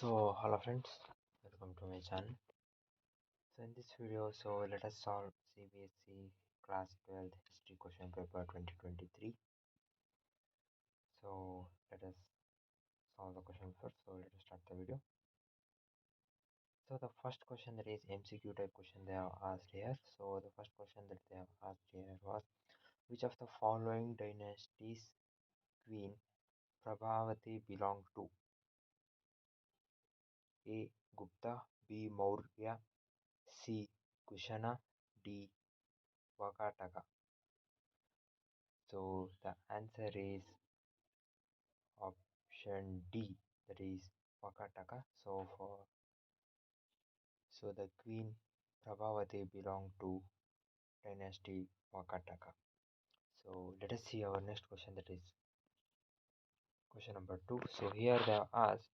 So hello friends, welcome to my channel. So in this video, let us solve Cbse class 12th history question paper 2023. So let us solve the question first. So let us start the video. So the first question, that is MCQ type question they have asked here. So the first question that they have asked here was, which of the following dynasties Queen Prabhavati belonged to? A. Gupta, B. Maurya, C. Kushana, D. Vakataka. So the answer is option D, that is Vakataka. So the Queen Prabhavati belonged to dynasty Vakataka. So let us see our next question, that is question number 2. So here they have asked,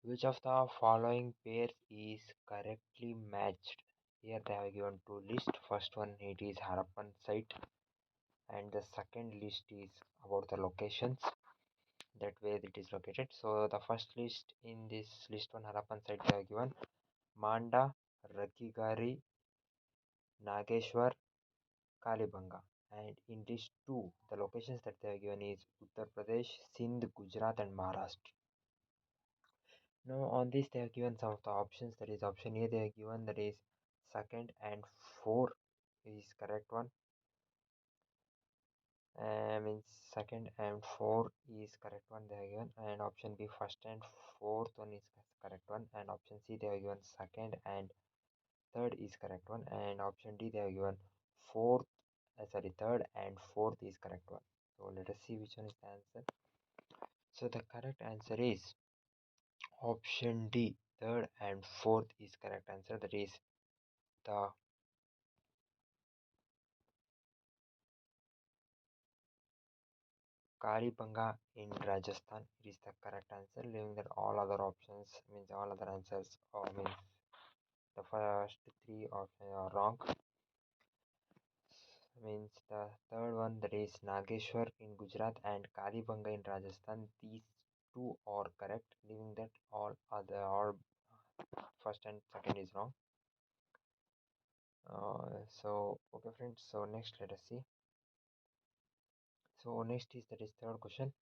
which of the following pairs is correctly matched? Here they have given two lists. First one, it is Harappan site, and the second list is about the locations that where it is located. So the first list, in this list one Harappan site they are given Manda, Rakigari, Nageshwar, Kalibanga. And in list 2, the locations that they are given is Uttar Pradesh, Sindh, Gujarat and Maharashtra. Now on this they are given some of the options, that is option A they are given, that is second and 4 is correct one. Means second and 4 is correct one they are given, and option B first and fourth one is correct one, and option C they are given second and third is correct one, and option D they are given third and fourth is correct one. So let us see which one is the answer. So the correct answer is option D, third and fourth is correct answer, that is the Kalibanga in Rajasthan. It is the correct answer, leaving that all other options, means all other answers, or means the first three options are wrong. Means the third one, that is Nageshwar in Gujarat and Kalibanga in Rajasthan. These two are correct, leaving that all first and second is wrong. So okay friends. So next let us see. So next is, that is third question.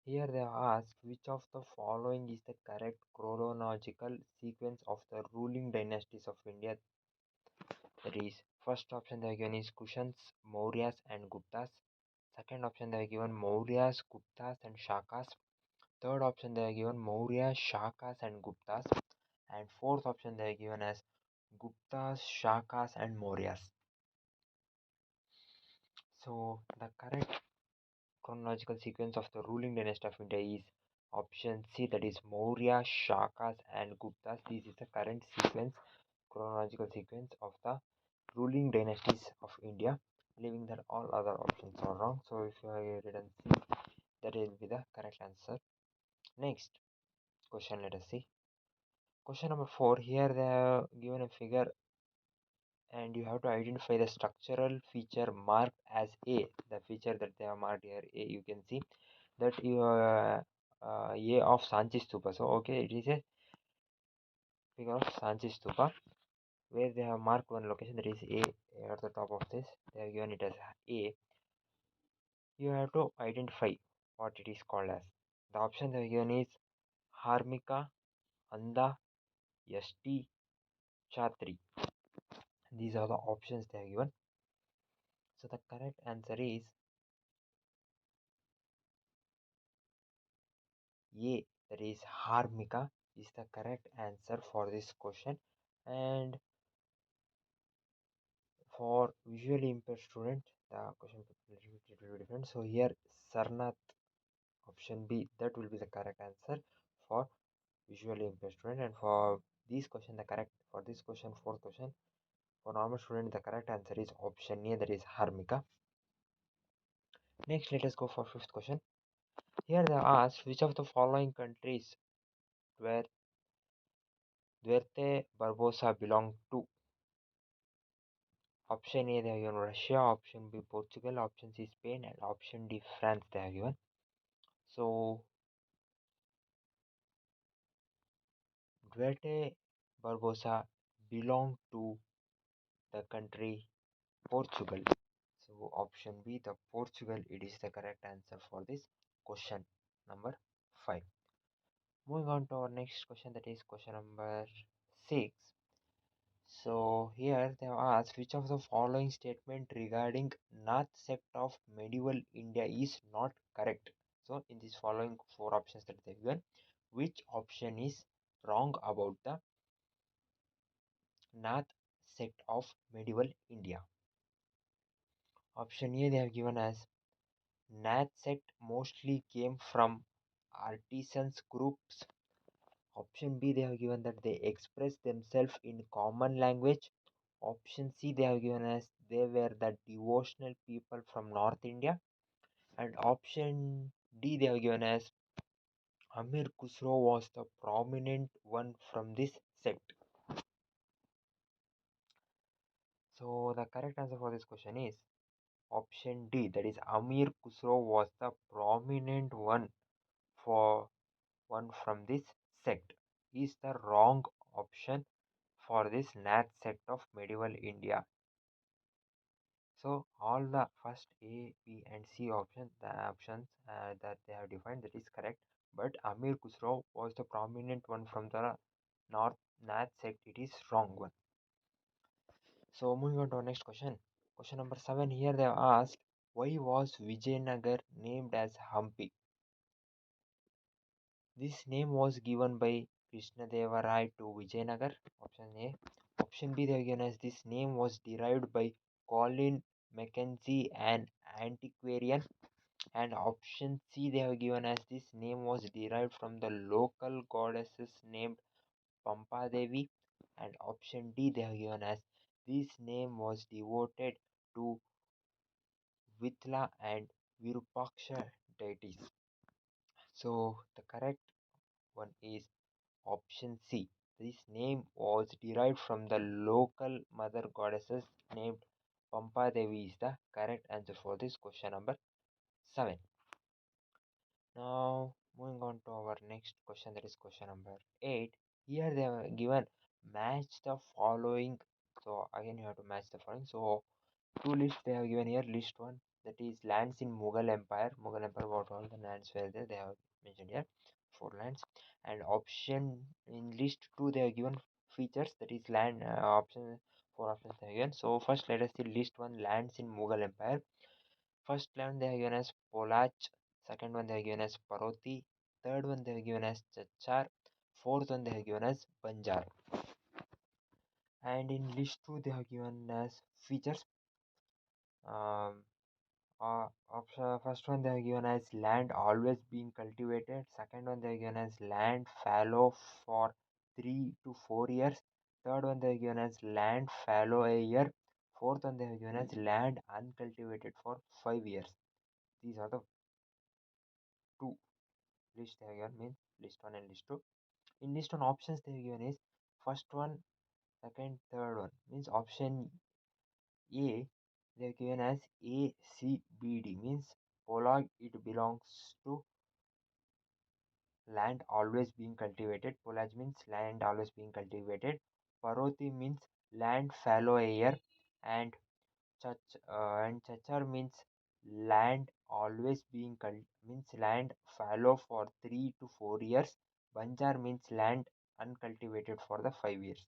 Here they are asked, which of the following is the correct chronological sequence of the ruling dynasties of India? That is, first option they are given is Kushans, Mauryas and Guptas. Second option they are given Mauryas, Guptas and Shakas. Third option they are given Mauryas, Shakas and Guptas. And fourth option they are given as Guptas, Shakas and Mauryas. So the correct chronological sequence of the ruling dynasty of India is option C, that is Maurya, Shakas and Guptas. This is the current sequence, chronological sequence of the ruling dynasties of India, leaving that all other options are wrong. So if you didn't see, that will be the correct answer. Next question, let us see. Question number 4. Here they have given a figure and you have to identify the structural feature marked as A. The feature that they have marked here A, you can see that A of Sanchi Stupa. So okay, it is a figure of Sanchi Stupa where they have marked one location, that is A at the top of this. They have given it as A. You have to identify what it is called as. The option they have given is Harmika, Anda, Yasti, Chatri. These are the options they have given. So the correct answer is A, that is Harmika, is the correct answer for this question. And for visually impaired student, the question will be different. So here Sarnath, option B, that will be the correct answer for visually impaired student. And for this question, the correct for this question, fourth question, for normal student, the correct answer is option A, that is Harmika. Next, let us go for fifth question. Here they asked, which of the following countries where Duarte Barbosa belonged to? Option A they have given Russia, option B Portugal, option C Spain, and option D France they have given. So Duarte Barbosa belonged to the country Portugal. So option B, the Portugal, it is the correct answer for this question number 5. Moving on to our next question, that is question number 6. So here they have asked which of the following statement regarding North sect of medieval India is not correct. So in these following four options that they have given, which option is wrong about the North sect of medieval India? Option A they have given as Nath sect mostly came from artisans groups. Option B they have given that they express themselves in common language. Option C they have given as they were the devotional people from North India. And option D they have given as Amir Khusro was the prominent one from this sect. So the correct answer for this question is option D, that is Amir Khusro was the prominent for one from this sect, is the wrong option for this Nath sect of medieval India. So all the first A, B, and C options, the options that they have defined, that is correct. But Amir Khusro was the prominent one from the North Nath sect. It is wrong one. So moving on to our next question. Question number 7. Here they have asked, why was Vijayanagar named as Hampi? This name was given by Krishnadeva Rai to Vijayanagar. Option A. Option B they have given as this name was derived by Colin Mackenzie, an antiquarian. And option C they have given as this name was derived from the local goddesses named Pampa Devi. And option D they have given as this name was devoted to Vitla and Virupaksha deities. So the correct one is option C. This name was derived from the local mother goddesses named Pampa Devi is the correct answer for this question number 7. Now moving on to our next question, that is question number 8. Here they are given match the following. So again you have to match the following. So two lists they have given here. List 1, that is lands in Mughal Empire. Mughal Empire, what all the lands were there, they have mentioned here. 4 lands. And option in list 2 they have given features, that is land option 4 options they have given. So first let us see list 1, lands in Mughal Empire. First land they have given as Polach. Second one they have given as Paroti. Third one they have given as Chachar. Fourth one they have given as Banjar. And in list 2 they have given as features. Um, First one they are given as land always being cultivated. Second one they are given as land fallow for 3 to 4 years. Third one they are given as land fallow a year. Fourth one they are given as land uncultivated for 5 years. These are the two lists they are given, means list one and list two. In list one options they are given is first one, second, third one, means option A they are given as ACBD, means Polag it belongs to land always being cultivated. Polaj means land always being cultivated. Paroti means land fallow a year, and Chachar means land always being means land fallow for 3 to 4 years. Banjar means land uncultivated for the 5 years.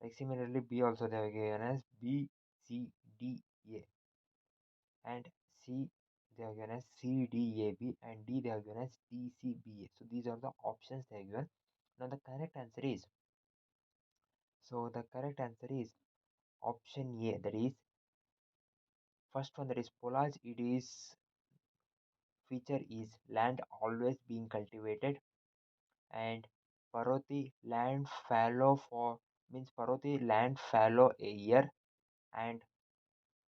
Like similarly, B also they are given as B, C, D, A, and C they are given as CDAB, and D they are given as DCBA. So these are the options they are given. Now the correct answer is, option A, that is first one, that is Polage. It is feature is land always being cultivated, and Paroti land fallow for, means Paroti land fallow a year, and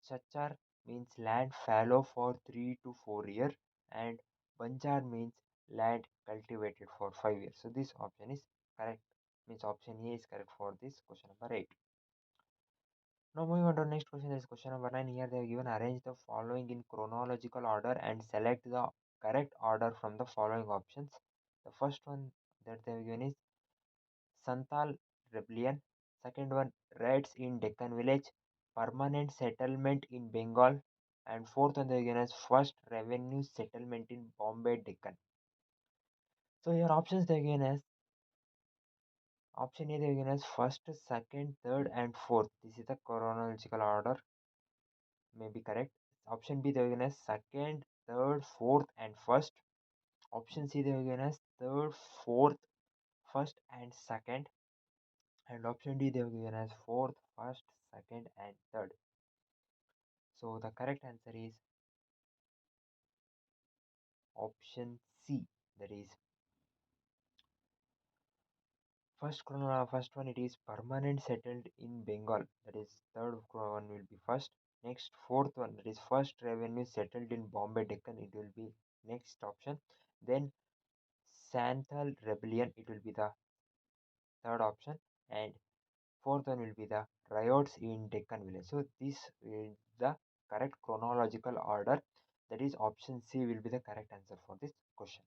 Chachar means land fallow for 3 to 4 years, and Banjar means land cultivated for 5 years. So this option is correct, means option A is correct for this question number 8. Now moving on to the next question, is question number 9. Here they have given arrange the following in chronological order and select the correct order from the following options. The first one that they have given is Santal rebellion. Second one, raids in Deccan village, permanent settlement in Bengal, and fourth one they given as first revenue settlement in Bombay Deccan. So your options they given as option A they given as first, second, third, and fourth. This is the chronological order. May be correct. Option B they given as second, third, fourth, and first. Option C they given as third, fourth, first, and second. And option D they have given as fourth, first, second, and third. So the correct answer is option C. That is first one. It is permanent settled in Bengal. That is third one will be first. Next fourth one, that is first revenue settled in Bombay Deccan. It will be next option. Then Santhal rebellion. It will be the third option. And fourth one will be the riots in Deccan village. So this is the correct chronological order. That is option C will be the correct answer for this question.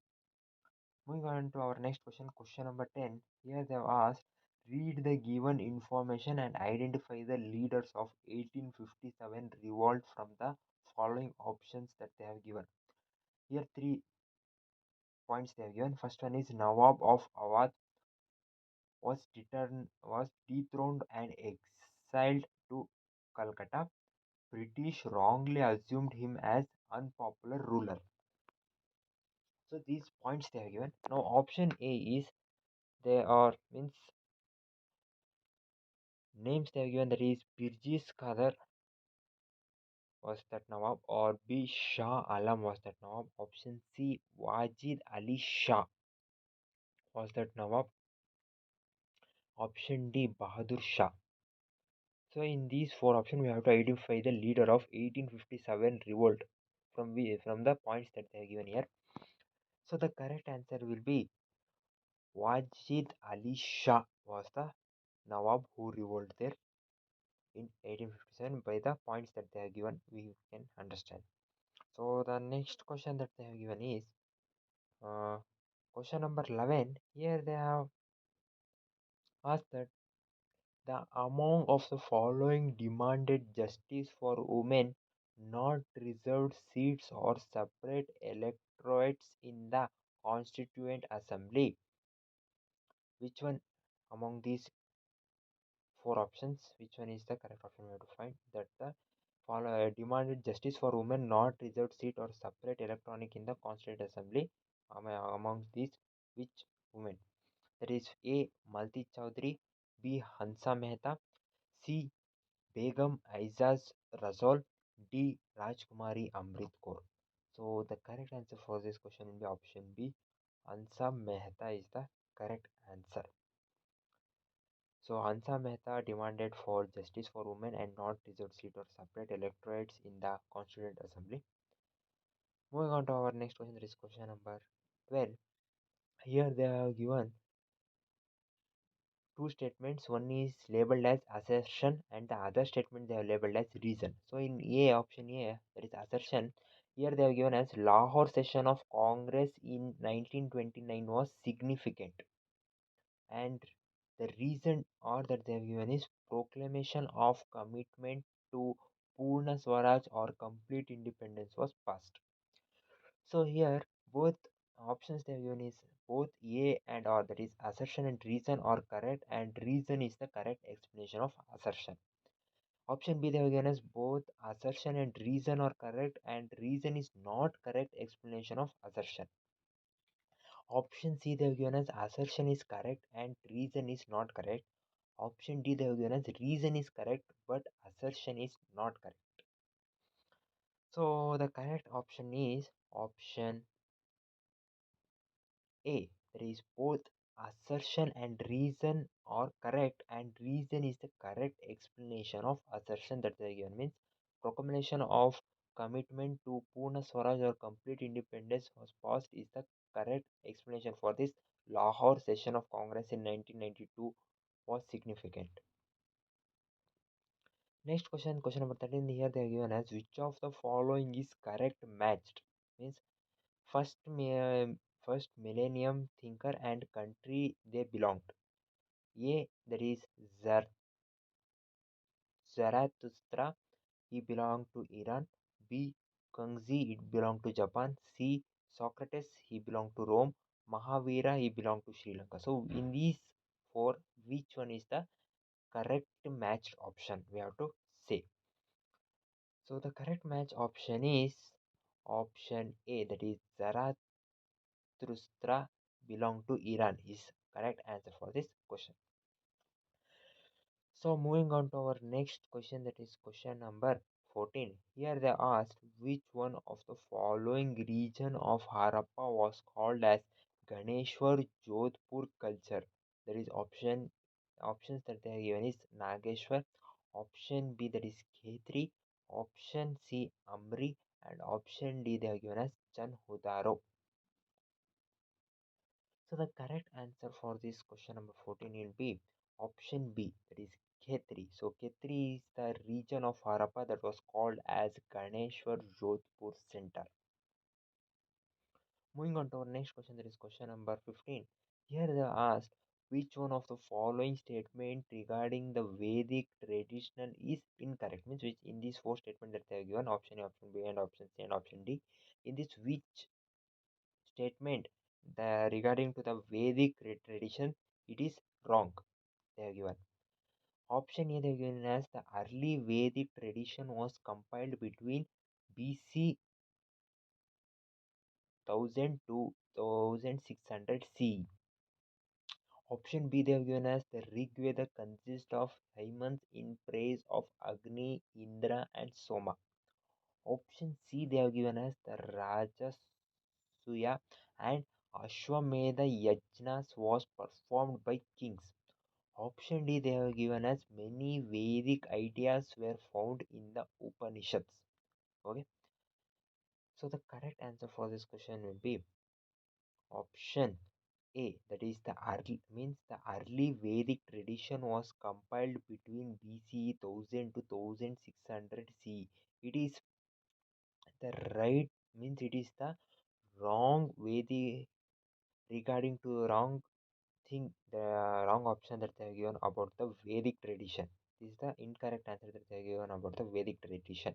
Moving on to our next question, question number 10. Here they have asked, read the given information and identify the leaders of 1857 revolt from the following options that they have given. Here three points they have given. First one is Nawab of Awadh was dethroned and exiled to Calcutta. British wrongly assumed him as unpopular ruler. So these points they have given. Now option A is they are means names they have given, that is Birjis Qadar was that Nawab, or B Shah Alam was that Nawab. Option C Wajid Ali Shah was that Nawab. Option D Bahadur Shah. So in these four options we have to identify the leader of 1857 revolt from the points that they are given here. So the correct answer will be Wajid Ali Shah was the Nawab who revolted there in 1857. By the points that they have given, we can understand. So the next question that they have given is uh, question number 11. Here they have asked that the among of the following demanded justice for women, not reserved seats or separate electorates in the Constituent Assembly. Which one among these four options, which one is the correct option? We have to find that the follow demanded justice for women, not reserved seat or separate electronic in the Constituent Assembly. Among these, which women? That is A. Malti Chowdhury, B. Hansa Mehta, C. Begum Aizaz Razol, D. Rajkumari Amrit Kaur. So the correct answer for this question will be option B. Hansa Mehta is the correct answer. So Hansa Mehta demanded for justice for women and not reserved seat or separate electorates in the Constituent Assembly. Moving on to our next question, that is question number 12. Here they have given two statements. One is labeled as assertion and the other statement they have labeled as reason. So in A, option A, that is assertion, here they have given as Lahore session of Congress in 1929 was significant, and the reason or that they have given is proclamation of commitment to Purna Swaraj or complete independence was passed. So here both options they have given is both A and or, that is assertion and reason are correct, and reason is the correct explanation of assertion. Option B they have given us both assertion and reason are correct, and reason is not correct explanation of assertion. Option C they have given us assertion is correct and reason is not correct. Option D they have given us reason is correct but assertion is not correct. So the correct option is option A. That is both assertion and reason are correct, and reason is the correct explanation of assertion that they are given. Means proclamation of commitment to Purna Swaraj or complete independence was passed is the correct explanation for this Lahore session of Congress in 1992 was significant. Next question, question number 13. Here they are given as which of the following is correct matched? Means first, first millennium thinker and country they belonged. A. That is Zarathustra, he belonged to Iran. B. Kangzi, it belonged to Japan. C. Socrates, he belonged to Rome. Mahavira, he belonged to Sri Lanka. So, in these four, which one is the correct matched option? We have to say. So, the correct match option is option A, that is Zarathustra belonged to Iran, is correct answer for this question. So moving on to our next question, that is question number 14. Here they asked which one of the following region of Harappa was called as Ganeshwar Jodhpur culture. There is options that they are given is Nageshwar, option B that is Khetri, option C Amri, and option D they are given as Chanhudaro. So the correct answer for this question number 14 will be option B, that is Khetri. So Khetri is the region of Harappa that was called as Ganeshwar Jodhpur Center. Moving on to our next question, that is question number 15. Here they are asked which one of the following statement regarding the Vedic traditional is incorrect. Means which in these four statements that they are given, option A, option B, and option C, and option D. In this which statement regarding to the Vedic tradition, it is wrong. They are given. Option A they are given as the early Vedic tradition was compiled between BC 1000 to 1600 CE. Option B they have given as the Rig Veda consists of hymns in praise of Agni, Indra, and Soma. Option C they have given as the Rajasuya and Ashwamedha Yajnas was performed by kings. Option D they have given us many Vedic ideas were found in the Upanishads. Okay, so the correct answer for this question will be option A. That is the early Vedic tradition was compiled between BC 1000 to 1600 CE. It is the right it is the wrong Vedic regarding to wrong thing, the wrong option that they have given about the Vedic tradition. This is the incorrect answer that they have given about the Vedic tradition.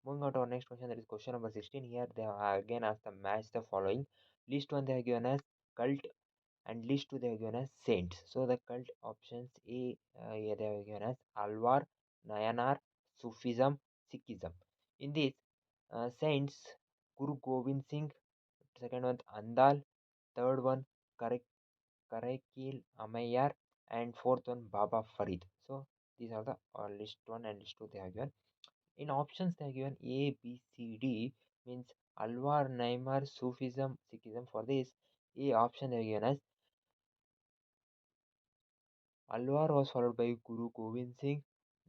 Moving on to our next question, that is question number 16. Here they are again asked to match the following. List 1 they have given as cult and list 2 they have given as saints. So the cult options A, yeah, they have given as Alwar, Nayanar, Sufism, Sikhism. In this, saints, Guru Gobind Singh, second one Andal, third one Karaikil Amayar, and fourth one Baba Farid. So these are the list 1 and list 2 they have given. In options they are given A, B, C, D, means Alwar, Naimar, Sufism, Sikhism. For this, A option they are given as Alwar was followed by Guru Gobind Singh,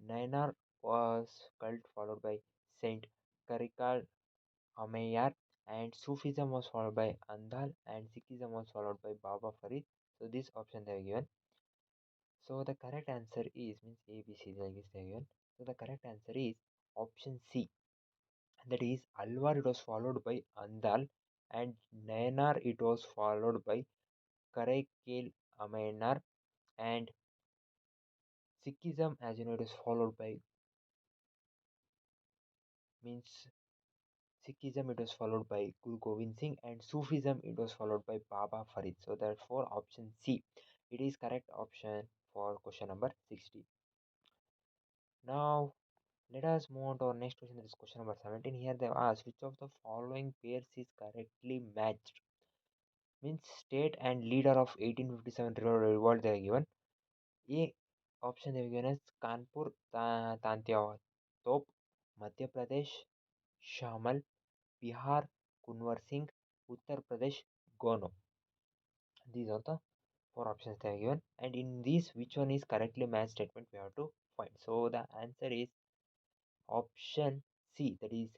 Nainar was cult followed by Saint Karikal Amayar, and Sufism was followed by Andal, and Sikhism was followed by Baba Farid. So this option they are given. So the correct answer is means A, B, C, like this given. So the correct answer is option C. That is Alwar it was followed by Andal, and Nayanar it was followed by Karaikal Amayanar, and Sikhism as you know it is followed by means Sikhism it was followed by Guru Gobind Singh, and Sufism it was followed by Baba Farid. So therefore option C it is correct option for question number 60. Now let us move on to our next question. That is question number 17. Here they have asked which of the following pairs is correctly matched. Means state and leader of 1857 revolt they are given. A option they are given as Kanpur Tantia Top, Madhya Pradesh Shamal, Bihar Kunwar Singh, Uttar Pradesh Gono. These are the four options they are given. And in these, which one is correctly matched statement we have to find. So the answer is option C. That is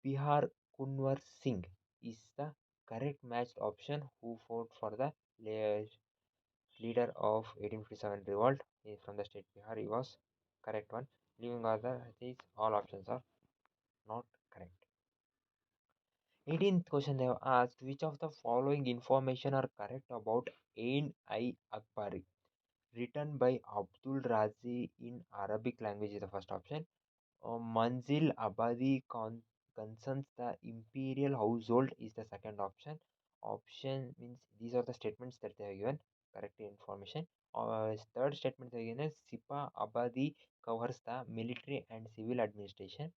Bihar Kunwar Singh is the correct matched option who fought for the leader of 1857 revolt from the state Bihar. He was correct one. Leaving other these all options are not correct. 18th question they have asked which of the following information are correct about Ain I Akbari. Written by Abdul Razi in Arabic language is the first option. Manzil Abadi concerns the imperial household is the second option. Option means these are the statements that they are given. Correct information. Third statement they are given is Sipa Abadi covers the military and civil administration.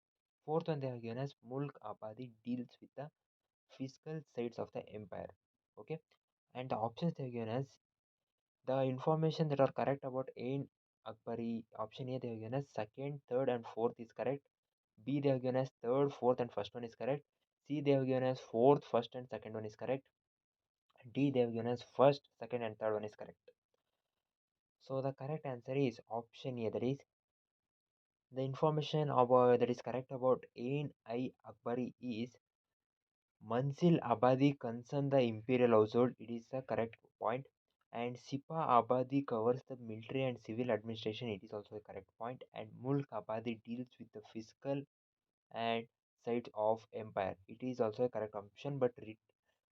Fourth one they are given as Mulk Abadi deals with the fiscal sides of the empire. Okay, and the options they are given as the information that are correct about Ain Akbari. Option A they are given as second, third, and fourth is correct. B they have given as third, fourth, and first one is correct. C they have given as fourth, first, and second one is correct. D they have given as first, second, and third one is correct. So the correct answer is option A. That is the information about that is correct about Ain I Akbari is Mansil Abadi concern the imperial household. It is the correct point. And Sipa Abadi covers the military and civil administration. It is also a correct point. And Mulk Abadi deals with the fiscal and sites of empire. It is also a correct option, but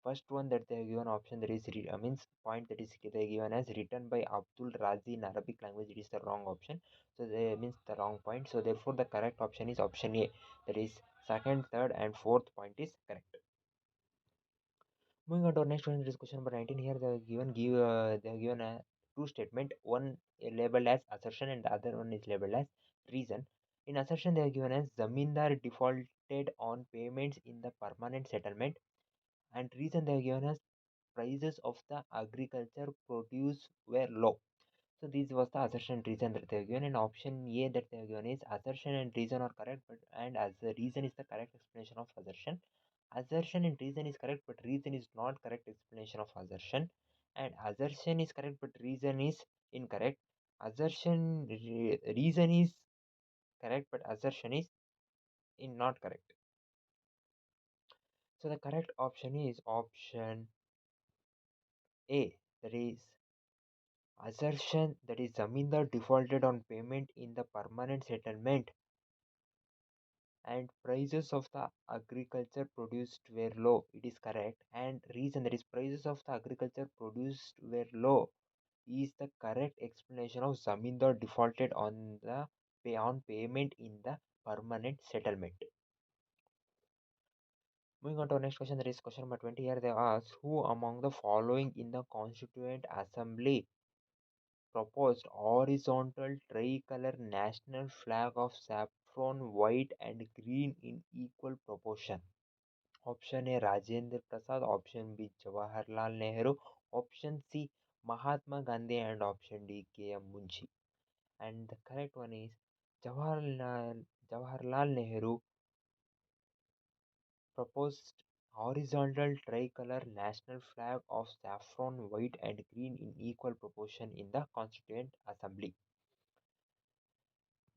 first one that they have given option that is means point that is they given as written by Abdul Razi in Arabic language. It is the wrong option, so they means the wrong point. So therefore, the correct option is option A. That is second, third, and fourth point is correct. Moving on to our next one, it is question number 19. Here they have given a two statement. One labeled as assertion and the other one is labeled as reason. In assertion, they are given as Zamindar defaulted on payments in the permanent settlement, and reason they are given as prices of the agriculture produce were low. So this was the assertion reason that they are given, and option A that they are given is assertion and reason are correct, but and as the reason is the correct explanation of assertion. Assertion and reason is correct, but reason is not correct explanation of assertion. And assertion is correct, but reason is incorrect. Reason is correct, but assertion is not correct. So the correct option is option A. That is assertion, that is Zamindar defaulted on payment in the permanent settlement and prices of the agriculture produced were low. It is correct. And reason, that is prices of the agriculture produced were low, is the correct explanation of Zamindar defaulted on the payment in the permanent settlement. Moving on to our next question, that is question number 20. Here they ask who among the following in the Constituent Assembly proposed horizontal tricolor national flag of saffron, white, and green in equal proportion. Option A Rajendra Prasad, option B Jawaharlal Nehru, option C Mahatma Gandhi, and option D K.M. Munshi. And the correct one is Jawaharlal Nehru proposed horizontal tricolor national flag of saffron, white, and green in equal proportion in the Constituent Assembly.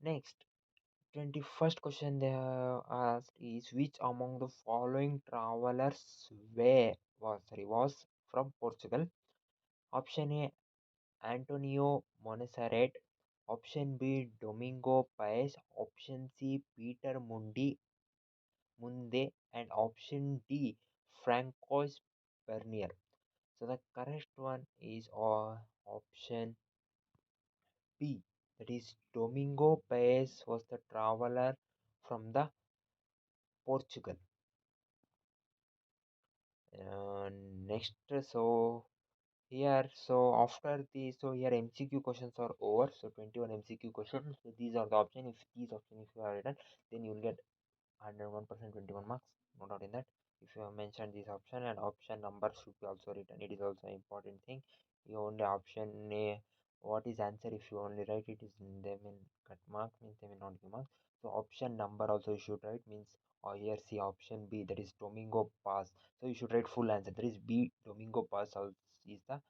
Next, 21st question they have asked is which among the following travelers was from Portugal? Option A Antonio Montserrat, option B Domingo Paes, option C Peter Munde, and option D Francois Bernier. So the correct one is option B. That is Domingo Paes was the traveler from the Portugal. Next, so here, so after the, so here MCQ questions are over. So 21 MCQ questions. So these are the options. If these options if you have written, then you will get 101% 21 marks. No doubt in that. If you have mentioned this option and option number should be also written. It is also an important thing. You only option A. What is answer? If you only write it, is they will cut mark, means they will not give marks. So option number also you should write, means or here see option B, that is Domingo Pass. So you should write full answer. That is B Domingo Pass also is the,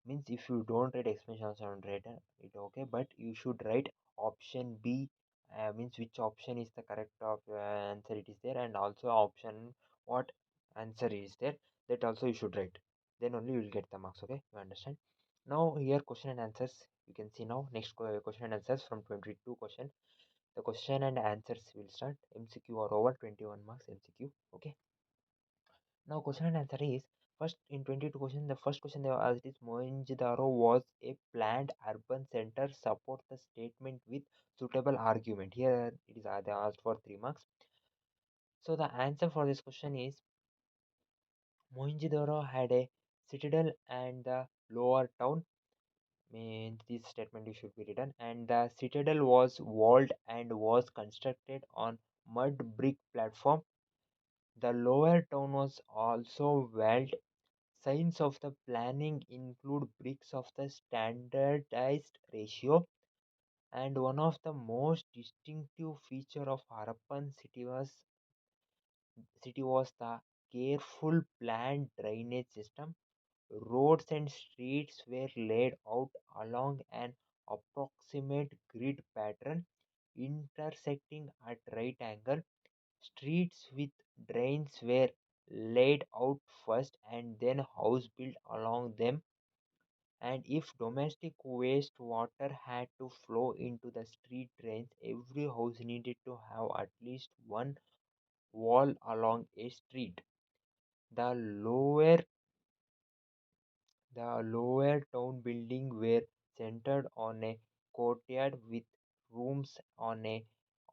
means if you don't write explanation also don't write it, okay, but you should write option B, means which option is the correct of answer it is there, and also option what answer is there, that also you should write, then only you will get the marks. Okay, you understand. Now here question and answers you can see. Now next question and answers from 22 question. The question and answers will start. MCQ are over, 21 marks MCQ. Okay, now question and answer is First, in 22 question, the first question they were asked is Mohenjo-daro was a planned urban center. Support the statement with suitable argument. Here it is they asked for 3 marks. So the answer for this question is Mohenjo-daro had a citadel and the lower town. Means this statement you should be written. And the citadel was walled and was constructed on mud brick platform. The lower town was also walled. Signs of the planning include bricks of the standardized ratio, and one of the most distinctive feature of Harappan city was the careful planned drainage system. Roads and streets were laid out along an approximate grid pattern, intersecting at right angle. Streets with drains were laid out first and then house built along them, and if domestic wastewater had to flow into the street drains, every house needed to have at least one wall along a street. The lower the lower town buildings were centered on a courtyard with rooms on a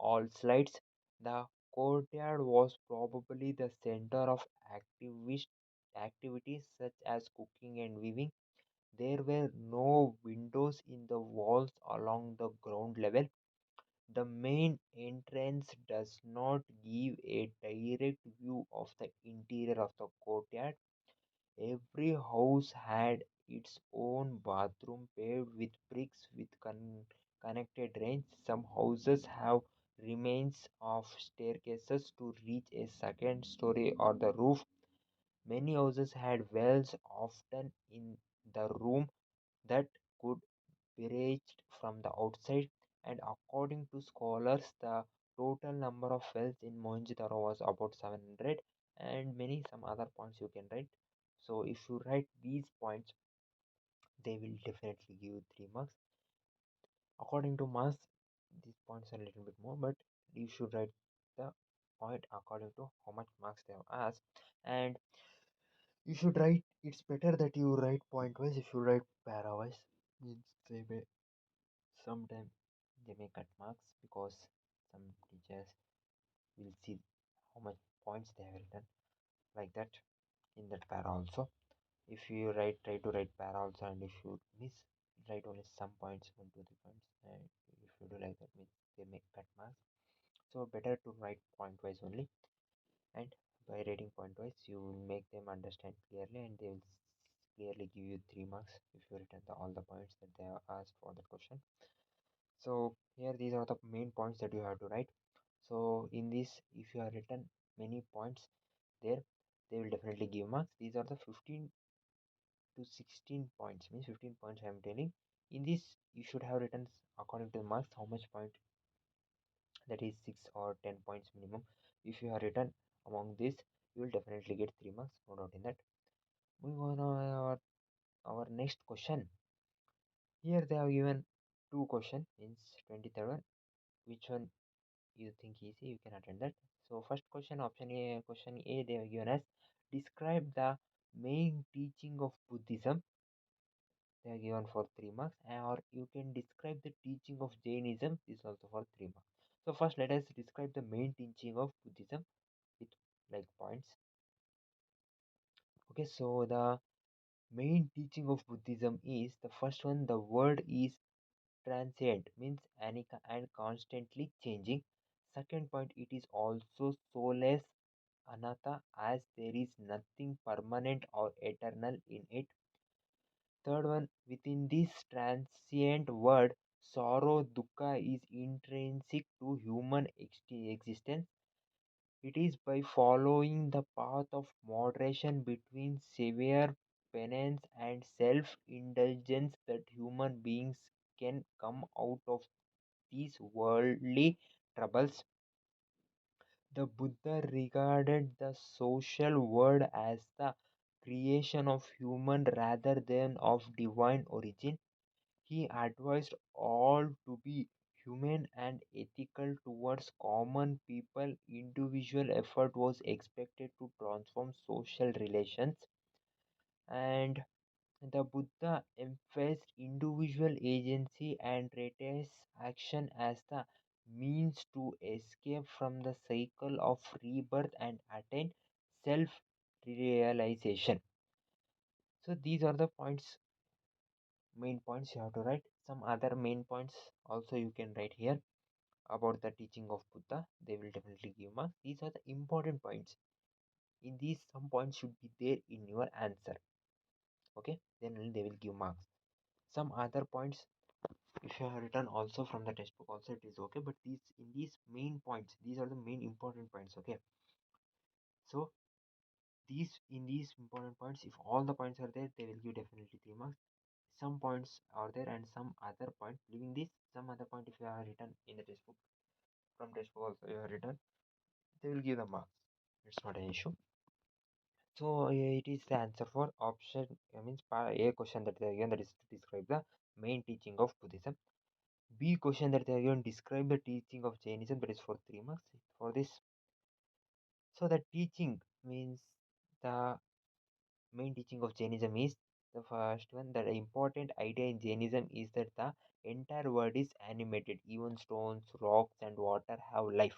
all sides. The courtyard was probably the center of activities such as cooking and weaving. There were no windows in the walls along the ground level. The main entrance does not give a direct view of the interior of the courtyard. Every house had its own bathroom paved with bricks with connected drains. Some houses have remains of staircases to reach a second story or the roof. Many houses had wells, often in the room that could be reached from the outside. And according to scholars, the total number of wells in Mohenjo-daro was about 700, and many some other points you can write. So if you write these points, they will definitely give you 3 marks. According to mass, these points are a little bit more, but you should write the point according to how much marks they have asked. And you should write, it's better that you write point wise. If you write para wise, means they may sometimes they may cut marks because some teachers will see how much points they have written like that in that para also. If you try to write para also, and if you miss, write only some points, 1 2 3 points, and if you do like that, means they may cut marks. So better to write point wise only, and by writing point wise, you will make them understand clearly, and they will clearly give you 3 marks if you written all the points that they have asked for the question. So here these are the main points that you have to write. So in this, if you have written many points there, they will definitely give marks. These are the 15 to 16 points, means 15 points I am telling. In this, you should have written according to the marks how much point, that is 6 or 10 points minimum. If you have written among this, you will definitely get 3 marks, no doubt in that. Moving on our next question. Here they have given two question, means 23rd one. Which one you think easy, you can attend that. So first question, option A, question A, they have given us describe the main teaching of Buddhism. They are given for 3 marks. Or you can describe the teaching of Jainism. This is also for 3 marks. So first, let us describe the main teaching of Buddhism with like points. Okay, so the main teaching of Buddhism is the first one. The word is transient, means anika and constantly changing. Second point, it is also soulless, anatta, as there is nothing permanent or eternal in it. Third one, within this transient word, sorrow, dukkha is intrinsic to human existence. It is by following the path of moderation between severe penance and self indulgence that human beings can come out of these worldly troubles. The Buddha regarded the social world as the creation of human rather than of divine origin. He advised all to be humane and ethical towards common people. Individual effort was expected to transform social relations. And the Buddha emphasized individual agency and treated action as the means to escape from the cycle of rebirth and attain self realization. So these are the points, main points you have to write. Some other main points also you can write here about the teaching of Buddha. They will definitely give marks. These are the important points. In these, some points should be there in your answer. Okay, then they will give marks. Some other points, if you have written also from the textbook, also it is okay. But these, in these main points, these are the main important points. Okay, so these, in these important points, if all the points are there, they will give definitely 3 marks. Some points are there and some other point, leaving this, some other point, if you have written in the textbook, from textbook also you have written, they will give the marks. It's not an issue. So it is the answer for option, means A question that they are given, that is to describe the main teaching of Buddhism. B question that they are given, describe the teaching of Jainism, that is for 3 marks for this. So the teaching means the main teaching of Jainism is the first one. The important idea in Jainism is that the entire world is animated. Even stones, rocks, and water have life.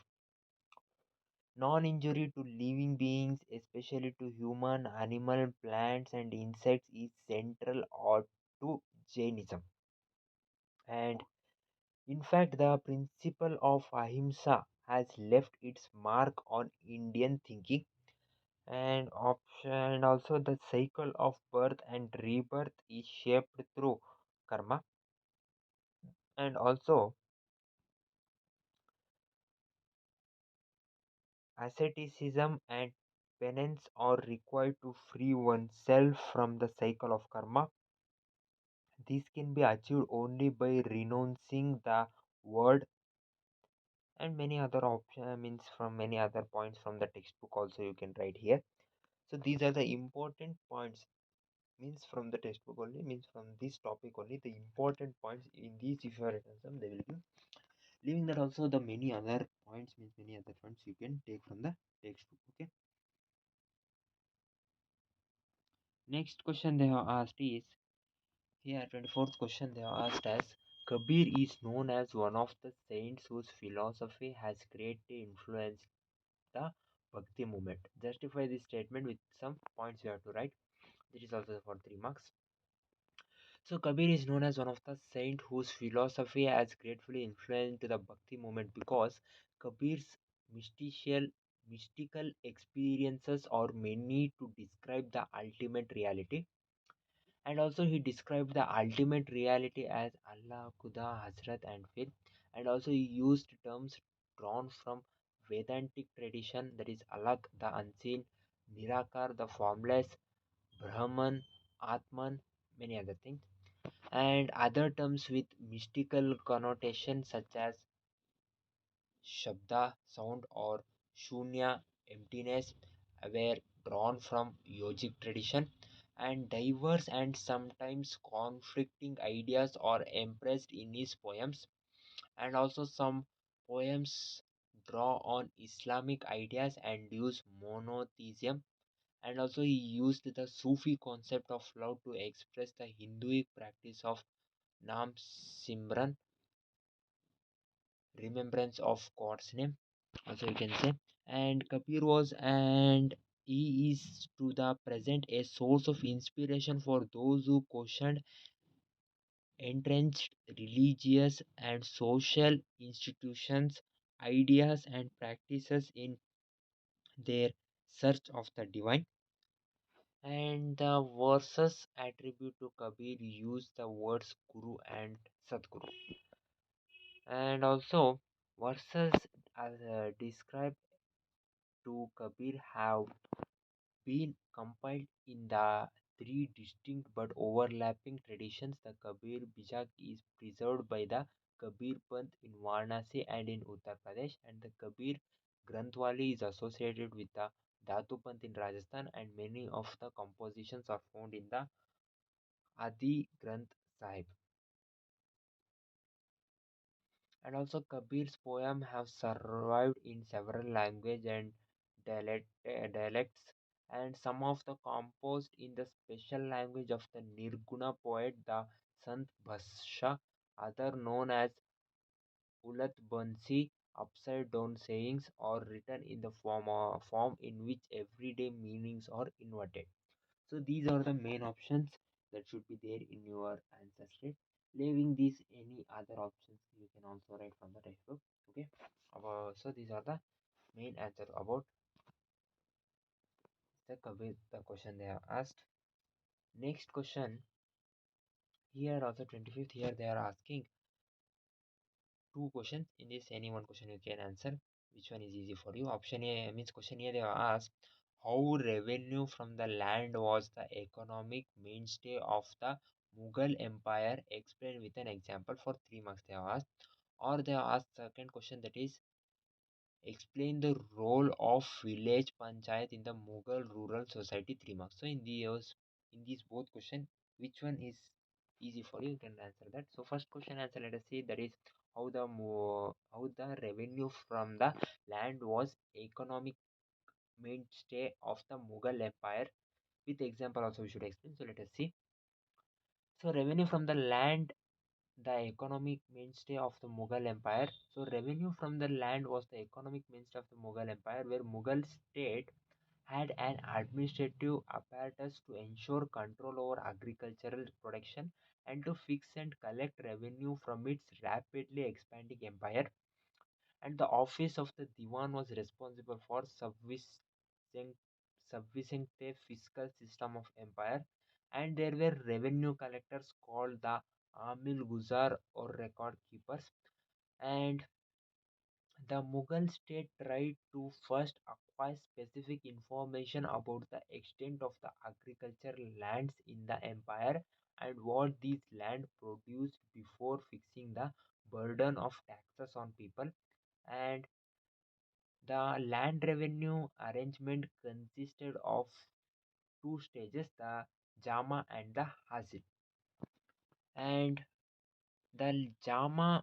Non-injury to living beings, especially to human, animal, plants, and insects, is central or to Jainism. And in fact, the principle of ahimsa has left its mark on Indian thinking. And option, and also the cycle of birth and rebirth is shaped through karma. And also asceticism and penance are required to free oneself from the cycle of karma. This can be achieved only by renouncing the word. And many other options, means from many other points from the textbook also you can write here. So these are the important points, means from the textbook only, means from this topic only, the important points. In these, if you are written some, they will give. Leaving that also, the many other points, means many other points you can take from the textbook. Okay. Next question they have asked is, here 24th question they have asked as, Kabir is known as one of the saints whose philosophy has greatly influenced the Bhakti movement. Justify this statement with some points you have to write. This is also for 3 marks. So Kabir is known as one of the saints whose philosophy has greatly influenced the Bhakti movement because Kabir's mystical mystical experiences are many to describe the ultimate reality. And also he described the ultimate reality as Allah, Khuda, Hazrat and Faith. And also he used terms drawn from Vedantic tradition, that is Alag, the unseen, Nirakar, the formless, Brahman, Atman, many other things, and other terms with mystical connotation such as Shabda, sound, or Shunya, emptiness, were drawn from yogic tradition, and diverse and sometimes conflicting ideas are impressed in his poems. And also some poems draw on Islamic ideas and use monotheism. And also he used the Sufi concept of love to express the Hinduic practice of Nam Simran, remembrance of God's name, also you can say. And Kabir was, and he is to the present, a source of inspiration for those who questioned entrenched religious and social institutions, ideas, and practices in their search of the divine. And the verses attribute to Kabir use the words Guru and Sadguru. And also, verses as described to Kabir have been compiled in the three distinct but overlapping traditions. The Kabir Bijak is preserved by the Kabir Panth in Varanasi and in Uttar Pradesh, and the Kabir Granthwali is associated with the Dhatu Panth in Rajasthan, and many of the compositions are found in the Adi Granth Sahib. And also Kabir's poems have survived in several languages and dialects, and some of the composed in the special language of the Nirguna poet, the Sant Bhasha, other known as Ulat Bansi, upside down sayings, or written in the form in which everyday meanings are inverted. So these are the main options that should be there in your answer sheet. Leaving these any other options you can also write from the textbook. Okay. So these are the main answer about the question they have asked. Next question, here also 25th, here they are asking two questions. In this, any one question you can answer. Which one is easy for you? Option A means question A they have asked how revenue from the land was the economic mainstay of the Mughal Empire. Explain with an example. For 3 marks they have asked. Or they have asked second question, that is explain the role of village panchayat in the Mughal rural society. 3 marks. So in these both question, which one is easy for you? You can answer that. So first question answer, let us see, that is how the revenue from the land was economic mainstay of the Mughal Empire. With example also we should explain. So let us see. So revenue from the land, the economic mainstay of the Mughal Empire. So revenue from the land was the economic mainstay of the Mughal Empire, where Mughal state had an administrative apparatus to ensure control over agricultural production and to fix and collect revenue from its rapidly expanding empire. And the office of the Diwan was responsible for subvising the fiscal system of empire. And there were revenue collectors called the Amil Guzar or record keepers. And the Mughal state tried to first acquire specific information about the extent of the agricultural lands in the empire and what these land produced before fixing the burden of taxes on people. And the land revenue arrangement consisted of two stages, the Jama and the Hasil. And the Jama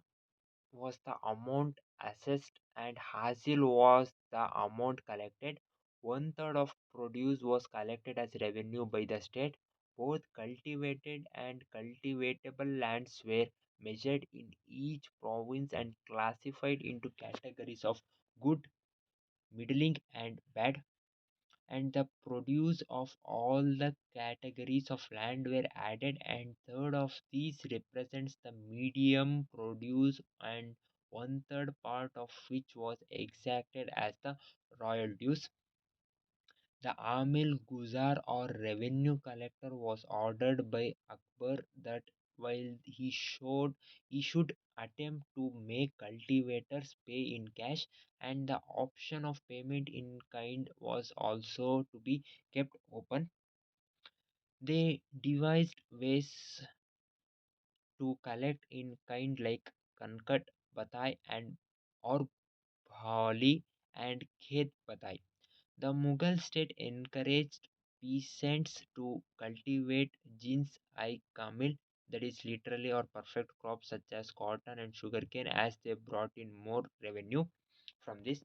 was the amount assessed and Hasil was the amount collected. One third of produce was collected as revenue by the state. Both cultivated and cultivatable lands were measured in each province and classified into categories of good, middling, and bad. And the produce of all the categories of land were added, and third of these represents the medium produce, and one third part of which was exacted as the royalties. The Amil Guzar or revenue collector was ordered by Akbar that while he should attempt to make cultivators pay in cash, and the option of payment in kind was also to be kept open. They devised ways to collect in kind like Kankat Batai and or Bhali and Khet Batai. The Mughal state encouraged peasants to cultivate jins I kamil, that is literally or perfect crops such as cotton and sugarcane, as they brought in more revenue from this.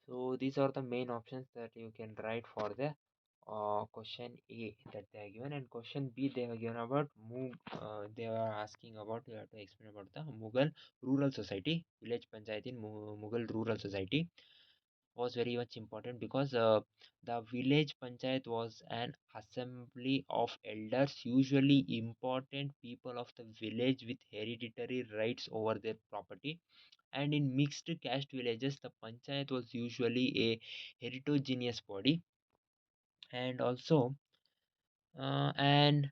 So these are the main options that you can write for the question A that they are given, and question B they are given about they are asking about, you have to explain about the Mughal rural society, village panchayat in Mughal rural society was very much important because the village panchayat was an assembly of elders, usually important people of the village with hereditary rights over their property. And in mixed caste villages, the panchayat was usually a heterogeneous body. And also an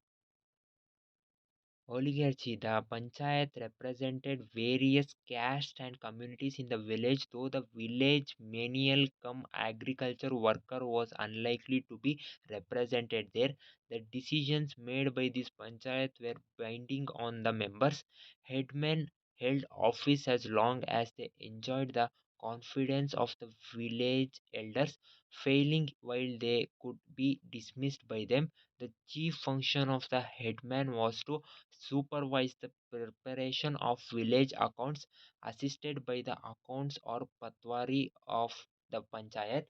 oligarchy. The panchayat represented various castes and communities in the village, though the village menial come agriculture worker was unlikely to be represented there. The decisions made by this panchayat were binding on the members. Headmen held office as long as they enjoyed the confidence of the village elders. Failing while they could be dismissed by them, the chief function of the headman was to supervise the preparation of village accounts, assisted by the accounts or patwari of the panchayat.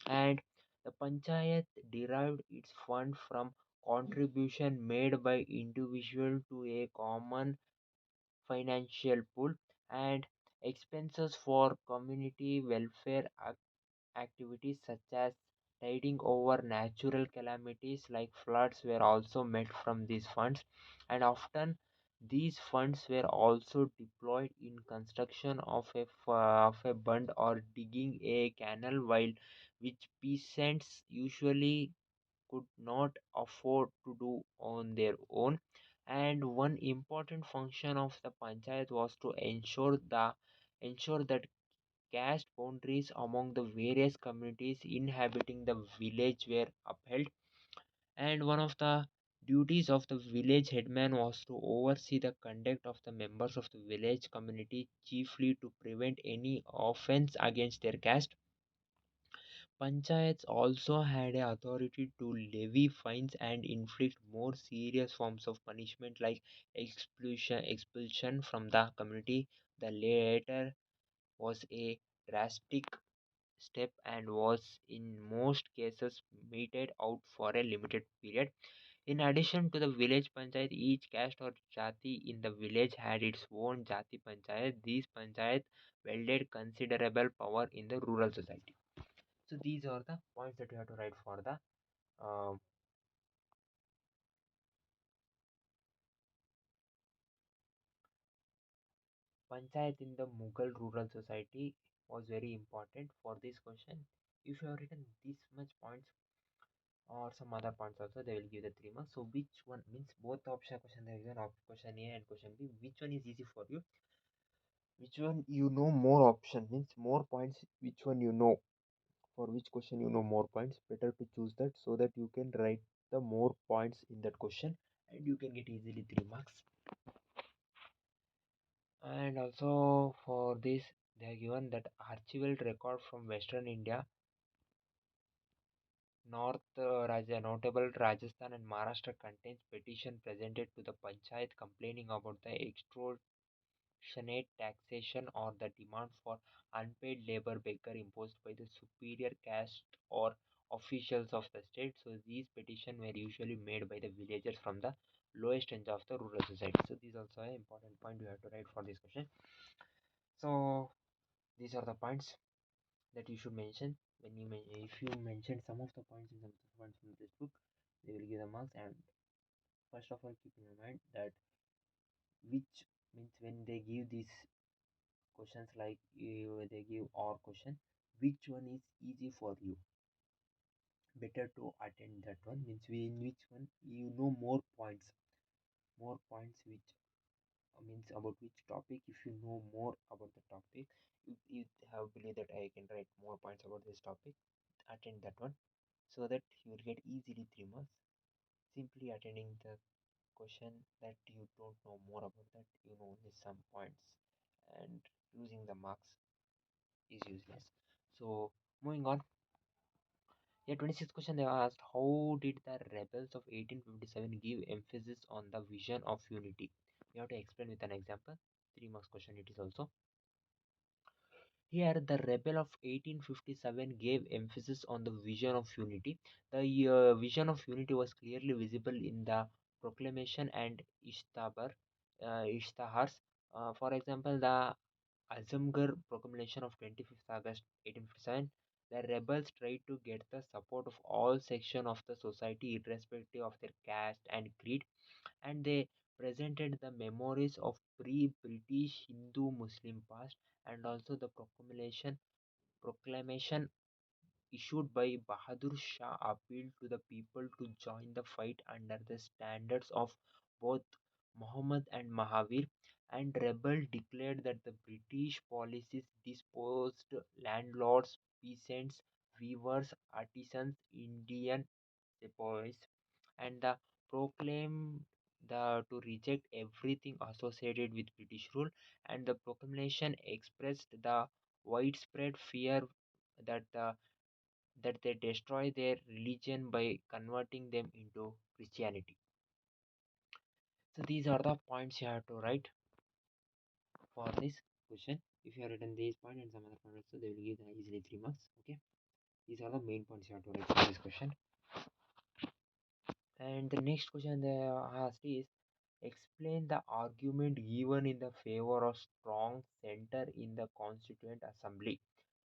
And The panchayat derived its fund from contribution made by individual to a common financial pool, and expenses for community welfare activities such as tiding over natural calamities like floods were also met from these funds, and often these funds were also deployed in construction of a bund or digging a canal, which peasants usually could not afford to do on their own. And one important function of the panchayat was to ensure that caste boundaries among the various communities inhabiting the village were upheld. And one of the duties of the village headman was to oversee the conduct of the members of the village community, chiefly to prevent any offense against their caste. Panchayats also had a authority to levy fines and inflict more serious forms of punishment like expulsion from the community. The latter was a drastic step and was in most cases meted out for a limited period. In addition to the village panchayat, each caste or jati in the village had its own jati panchayat. These panchayat wielded considerable power in the rural society. So these are the points that you have to write for the uh, panchayat in the Mughal rural society was very important for this question. If you have written this much points or some other points also, they will give the 3 marks. So which one means both the option question there is an question A and question B. Which one is easy for you? Which one you know more option means more points. Which one you know for which question you know more points? Better to choose that so that you can write the more points in that question and you can get easily 3 marks. And also for this, they are given that archival record from Western India, notable Rajasthan and Maharashtra contains petition presented to the Panchayat complaining about the extortionate taxation or the demand for unpaid labor beggar imposed by the superior caste or officials of the state. So these petitions were usually made by the villagers from the lowest range of the rural society. So this is also an important point you have to write for this question. So these are the points that you should mention when if you mention some of the points in some of the points from this book, they will give the marks. And first of all, keep in mind that which means when they give these questions like they give or question, which one is easy for you, better to attend that one means in which one you know more points which means about which topic. If you know more about the topic, you have believe that I can write more points about this topic, attend that one so that you will get easily 3 marks. Simply attending the question that you don't know more about that, you know only some points, and losing the marks is useless. So moving on. Yeah, 26th question they asked, how did the rebels of 1857 give emphasis on the vision of unity? You have to explain with an example. 3 marks question it is also. Here, the rebel of 1857 gave emphasis on the vision of unity. The vision of unity was clearly visible in the proclamation and ishtahars. For example, the Azamgarh proclamation of 25th August 1857. The rebels tried to get the support of all sections of the society, irrespective of their caste and creed, and they presented the memories of pre-British Hindu-Muslim past, and also the proclamation issued by Bahadur Shah appealed to the people to join the fight under the standards of both Muhammad and Mahavir, and rebel declared that the British policies disposed landlords, peasants, weavers, artisans, Indian sepoys, and the proclaimed to reject everything associated with British rule, and the proclamation expressed the widespread fear that they destroy their religion by converting them into Christianity. So these are the points you have to write for this question. If you have written these points and some other points, so they will give easily 3 marks. Okay. These are the main points you have to write for this question. And the next question they asked is, explain the argument given in the favor of strong center in the Constituent Assembly.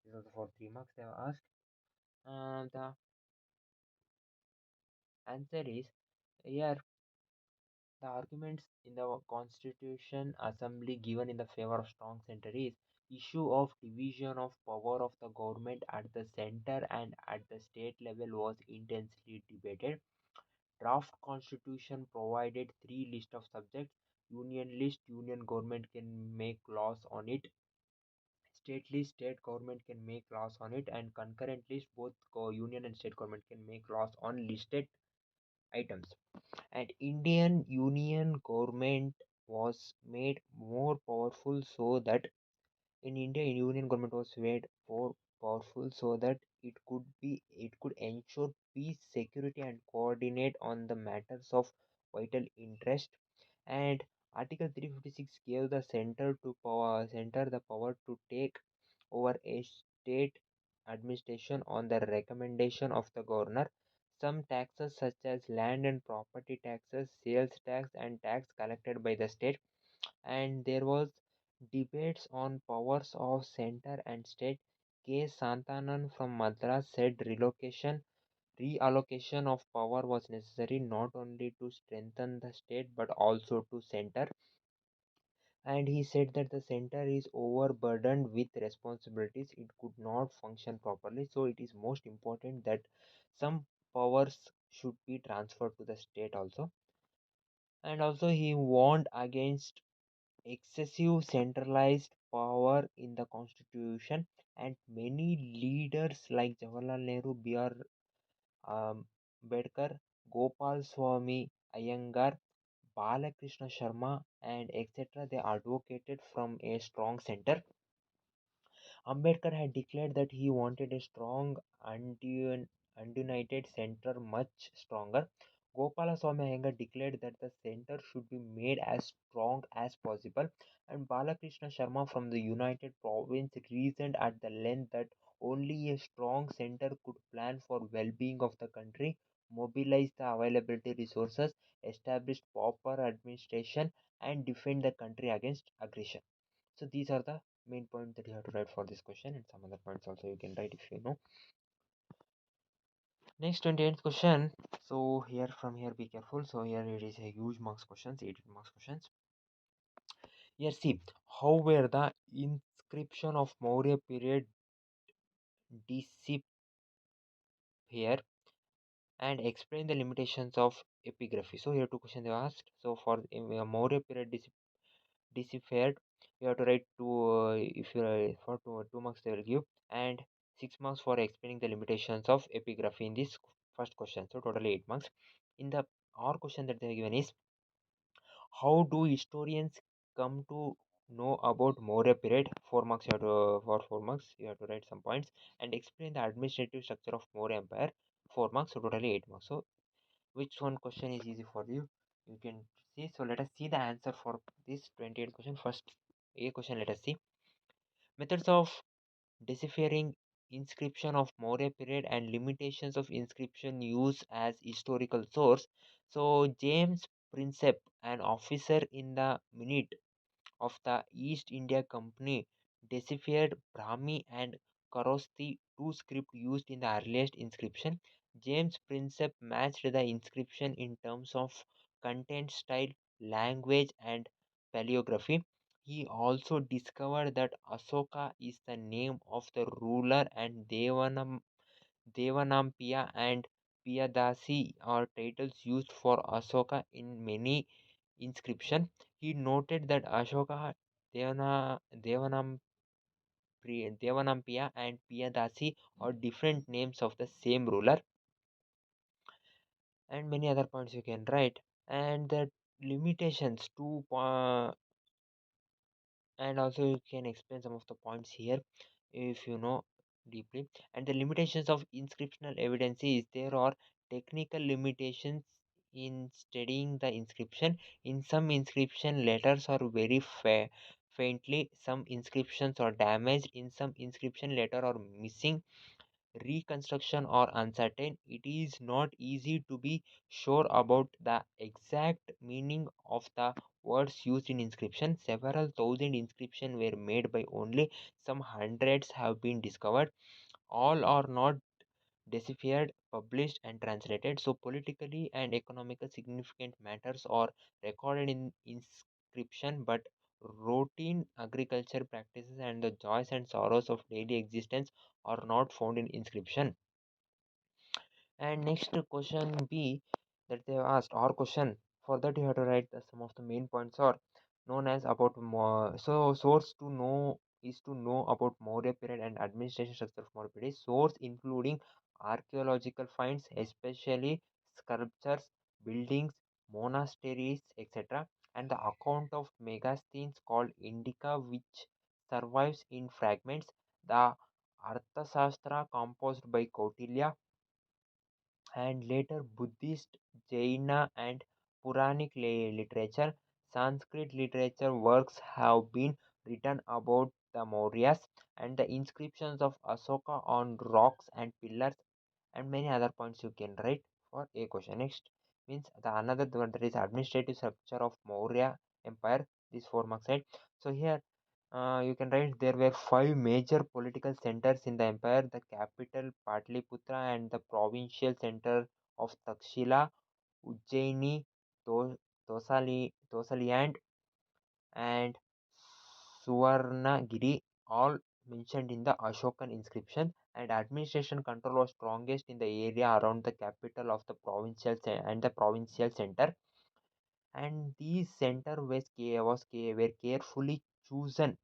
These are the for 3 marks they have asked. The answer is here. The arguments in the Constitution Assembly given in the favor of strong center is issue of division of power of the government at the center and at the state level was intensely debated. Draft constitution provided three lists of subjects. Union list, union government can make laws on it. State list, state government can make laws on it. And concurrent list, both union and state government can make laws on listed items. And Indian union government was made more powerful so that in India, union government was made more powerful so that it could ensure peace, security, and coordinate on the matters of vital interest. And Article 356 gave the center the power to take over a state administration on the recommendation of the governor. Some taxes such as land and property taxes, sales tax, and tax collected by the state, and there was debates on powers of center and state. K. Santanan from Madras said reallocation of power was necessary not only to strengthen the state but also to center. And he said that the center is overburdened with responsibilities, it could not function properly. So it is most important that some powers should be transferred to the state also. And also he warned against excessive centralized power in the constitution, and many leaders like Jawaharlal Nehru, B.R. Bedkar, Gopal Swami Iyengar, Balakrishna Sharma, and etc. They advocated from a strong center. Ambedkar had declared that he wanted a strong, undivided center much stronger. Gopalaswamy Iyengar declared that the center should be made as strong as possible, and Balakrishna Sharma from the United Province reasoned at the length that only a strong center could plan for well-being of the country, mobilize the availability resources, establish proper administration, and defend the country against aggression. So these are the main points that you have to write for this question, and some other points also you can write if you know. Next 28th question. So here from here be careful. So here it is a huge marks questions, 18 marks questions. Here see how were the inscription of Maurya period disappear and explain the limitations of epigraphy. So here two questions they asked. So for Maurya period deciphered, you have to write two if you for 2 marks they will give, and 6 marks for explaining the limitations of epigraphy in this first question. So totally 8 marks. In the our question that they have given is, how do historians come to know about Maurya period? 4 marks you have to, for 4 marks you have to write some points and explain the administrative structure of Maurya Empire. 4 marks, so totally 8 marks. So which one question is easy for you? You can see. So let us see the answer for this 28 question. First A question, let us see. Methods of deciphering inscription of Maurya period and limitations of inscription use as historical source. So James Prinsep, an officer in the minute of the East India Company, deciphered Brahmi and Kharosthi, two script used in the earliest inscription. James Prinsep matched the inscription in terms of content, style, language, and paleography. He also discovered that Asoka is the name of the ruler, and Devanampiya and Piyadasi are titles used for Asoka in many inscription. He noted that Ashoka, Devanampiya and Piyadasi are different names of the same ruler, and many other points you can write. And the limitations to and also you can explain some of the points here if you know deeply. And the limitations of inscriptional evidence is there are technical limitations in studying the inscription. In some inscription letters are very faintly, some inscriptions are damaged, in some inscription letter are missing, reconstruction are uncertain. It is not easy to be sure about the exact meaning of the words used in inscription. Several thousand inscriptions were made by only some hundreds have been discovered. All are not deciphered, published, and translated. So, politically and economical significant matters are recorded in inscription, but routine agriculture practices and the joys and sorrows of daily existence are not found in inscription. And next question B that they have asked, or question for that you have to write some of the main points are known as about more. So source to know is to know about Maurya period and administration structure of Maurya period. Source including archaeological finds, especially sculptures, buildings, monasteries, etc., and the account of Megasthenes called Indica, which survives in fragments. The Arthasastra composed by Kautilya and later Buddhist, Jaina, and Puranic literature. Sanskrit literature works have been written about the Mauryas and the inscriptions of Asoka on rocks and pillars, and many other points you can write for a question. Next means the another one, that is administrative structure of Maurya Empire. This 4 marks, right? So here you can write there were five major political centers in the empire: the capital Patliputra and the provincial center of Takshila, Ujjaini, Tosali, and Suvarnagiri, all mentioned in the Ashokan inscription. And administration control was strongest in the area around the capital of the and the provincial center. And these center were carefully chosen,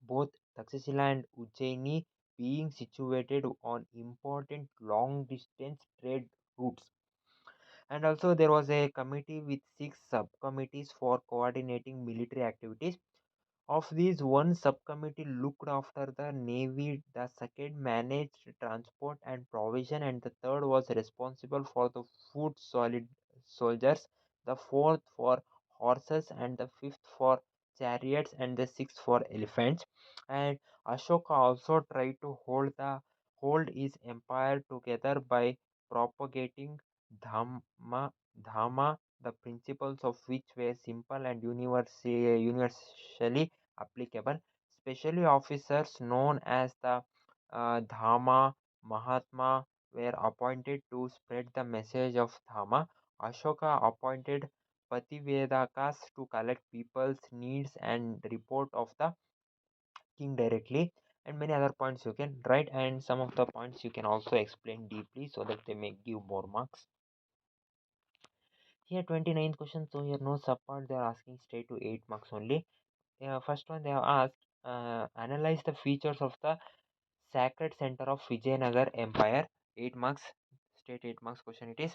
both Taxila and Ujjaini being situated on important long distance trade routes. And also, there was a committee with six subcommittees for coordinating military activities. Of these, one subcommittee looked after the navy, the second managed transport and provision, and the third was responsible for the foot solid soldiers, the fourth for horses, and the fifth for chariots, and the sixth for elephants. And Ashoka also tried to hold his empire together by propagating dhamma, the principles of which were simple and universally applicable. Specially, officers known as the Dhamma Mahatma were appointed to spread the message of Dhamma. Ashoka appointed Pativedakas to collect people's needs and report of the king directly. And many other points you can write, and some of the points you can also explain deeply so that they may give more marks. Here 29th question, so here no support, they are asking straight to 8 marks only. First one they have asked, analyze the features of the sacred center of Vijayanagar Empire. 8 marks, straight 8 marks question it is.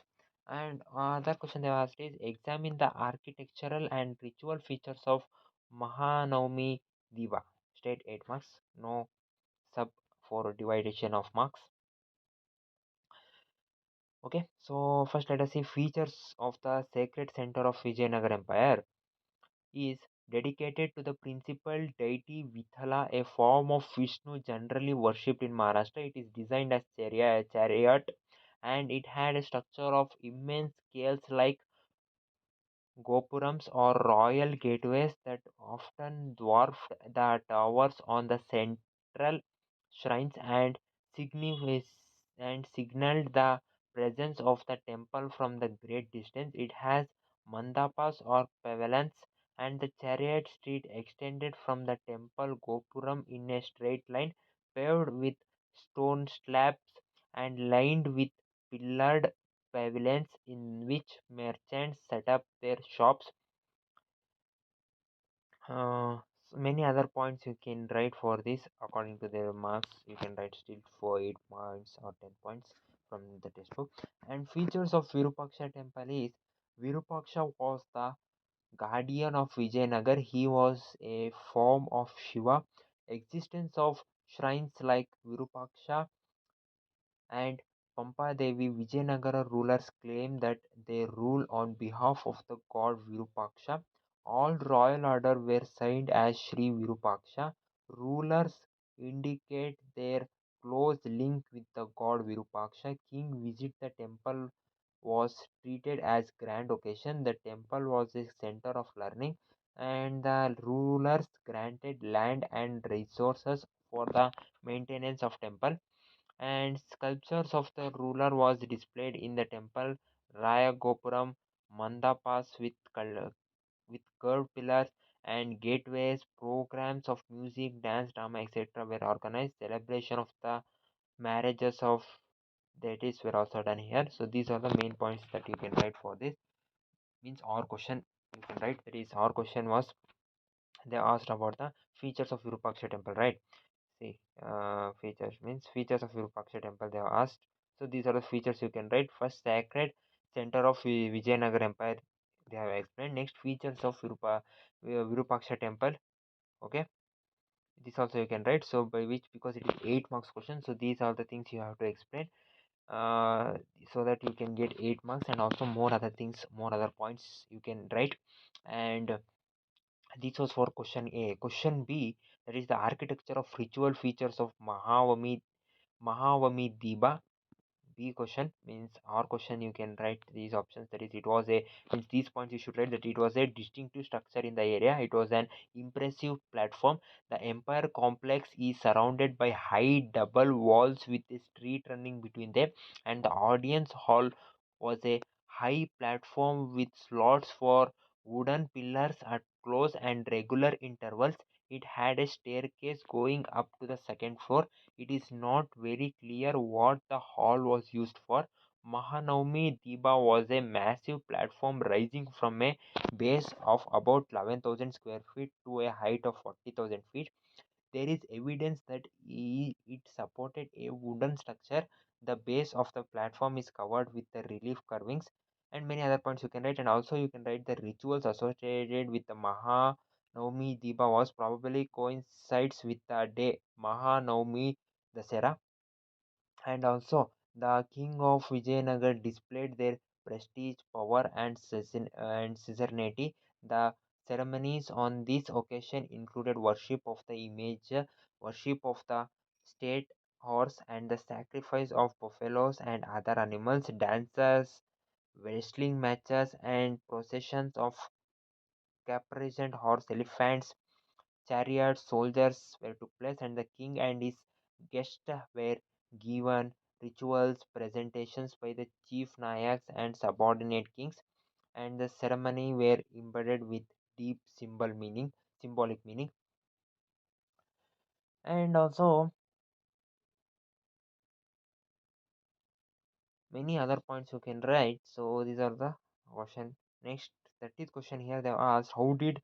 And other question they have asked is, examine the architectural and ritual features of Mahanavami Diva. Straight 8 marks, no sub for division of marks. Okay, so first let us see features of the sacred center of Vijayanagar Empire. Is dedicated to the principal deity Vithala, a form of Vishnu generally worshipped in Maharashtra. It is designed as chariot, and it had a structure of immense scales like gopurams or royal gateways that often dwarfed the towers on the central shrines and signaled the presence of the temple from the great distance. It has mandapas or pavilions, and the chariot street extended from the temple gopuram in a straight line, paved with stone slabs and lined with pillared pavilions in which merchants set up their shops. Many other points you can write for this according to their marks. You can write still for 8 points or 10 points from the textbook. And features of Virupaksha temple is, Virupaksha was the guardian of Vijayanagar. He was a form of Shiva. Existence of shrines like Virupaksha and Pampa Devi, Vijayanagara rulers claim that they rule on behalf of the god Virupaksha. All royal order were signed as Sri Virupaksha. Rulers indicate their close link with the god Virupaksha. King visit the temple was treated as grand occasion. The temple was a center of learning, and the rulers granted land and resources for the maintenance of temple. And sculptures of the ruler was displayed in the temple Raya Gopuram, mandapas with curved pillars and gateways. Programs of music, dance, drama, etc. were organized. Celebration of the marriages of deities were also done here. So these are the main points that you can write for this. Means our question you can write, that is our question was, they asked about the features of Virupaksha temple, right? See, features means features of Virupaksha temple they have asked. So these are the features you can write. First, sacred center of Vijayanagar Empire they have explained. Next, features of Virupaksha temple. Okay, this also you can write. So by which, because it is 8 marks question, so these are the things you have to explain. Uh, so that you can get 8 marks, and also more other things, more other points you can write. And this was for question A. Question B, that is the architecture of ritual features of Mahavami Diba. B question means our question you can write these options, that is it was a, means these points you should write, that it was a distinctive structure in the area. It was an impressive platform. The empire complex is surrounded by high double walls with a street running between them, and the audience hall was a high platform with slots for wooden pillars at close and regular intervals. It had a staircase going up to the second floor. It is not very clear what the hall was used for. Mahanavami Diba was a massive platform rising from a base of about 11,000 square feet to a height of 40,000 feet. There is evidence that it supported a wooden structure. The base of the platform is covered with the relief carvings, and many other points you can write. And also you can write the rituals associated with the Mahanavami Diba was probably coincides with the day Mahanavami Dasera. And also the king of Vijayanagar displayed their prestige, power, and suzerainty. The ceremonies on this occasion included worship of the image, worship of the state horse, and the sacrifice of buffaloes and other animals, dances, wrestling matches, and processions of caparisoned horse, elephants, chariots, soldiers were took place, and the king and his guests were given rituals presentations by the chief nayaks and subordinate kings, and the ceremony were embedded with deep symbolic meaning. And also many other points you can write. So these are the question. Next, 30th question here they have asked, how did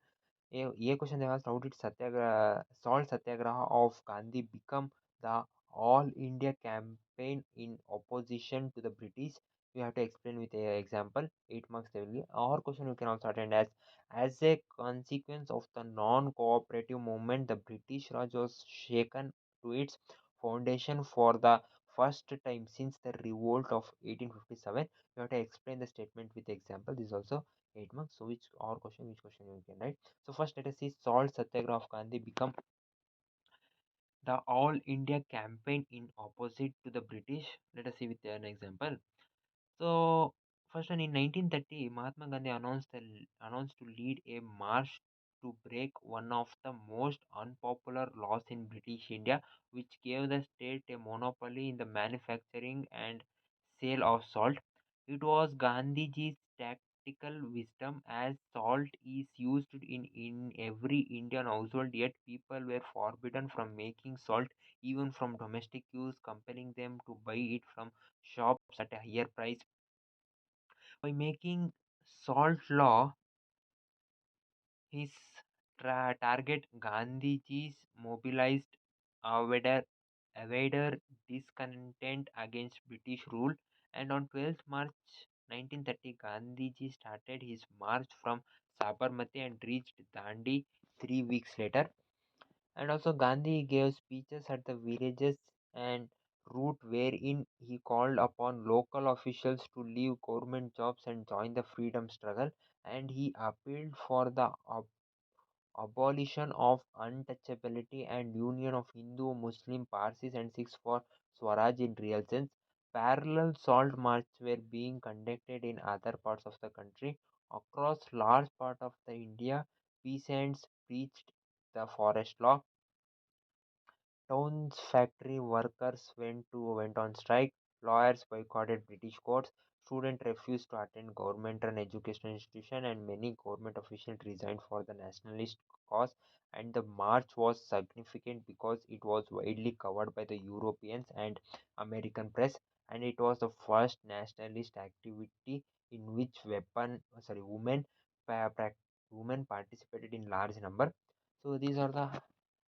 a question they asked, how did salt satyagraha of Gandhi become the all India campaign in opposition to the British? You have to explain with a example. 8 marks they will give. Our question you can also attend as a consequence of the non-cooperative movement, the British Raj was shaken to its foundation for the first time since the revolt of 1857. You have to explain the statement with example. This is also 8 marks. So which question you can write. So first let us see salt satyagraha of Gandhi become the all India campaign in opposite to the British. Let us see with an example. So first one, in 1930, Mahatma Gandhi announced to lead a march to break one of the most unpopular laws in British India, which gave the state a monopoly in the manufacturing and sale of salt. It was Gandhiji's tactical wisdom, as salt is used in every Indian household, yet people were forbidden from making salt even from domestic use, compelling them to buy it from shops at a higher price. By making salt law his target, Gandhiji's mobilized evader discontent against British rule, and on 12th March 1930, Gandhiji started his march from Sabarmati and reached Dandi 3 weeks later. And also Gandhi gave speeches at the villages and route wherein he called upon local officials to leave government jobs and join the freedom struggle, and he appealed for the abolition of untouchability and union of Hindu, Muslim, Parsis and Sikhs for Swaraj in real sense. Parallel salt marches were being conducted in other parts of the country. Across large part of the India, peasants preached the forest law. Towns factory workers went on strike. Lawyers boycotted British courts. Students refused to attend government run educational institution and many government officials resigned for the nationalist cause. And the march was significant because it was widely covered by the Europeans and American press, and it was the first nationalist activity in which women participated in large number. So these are the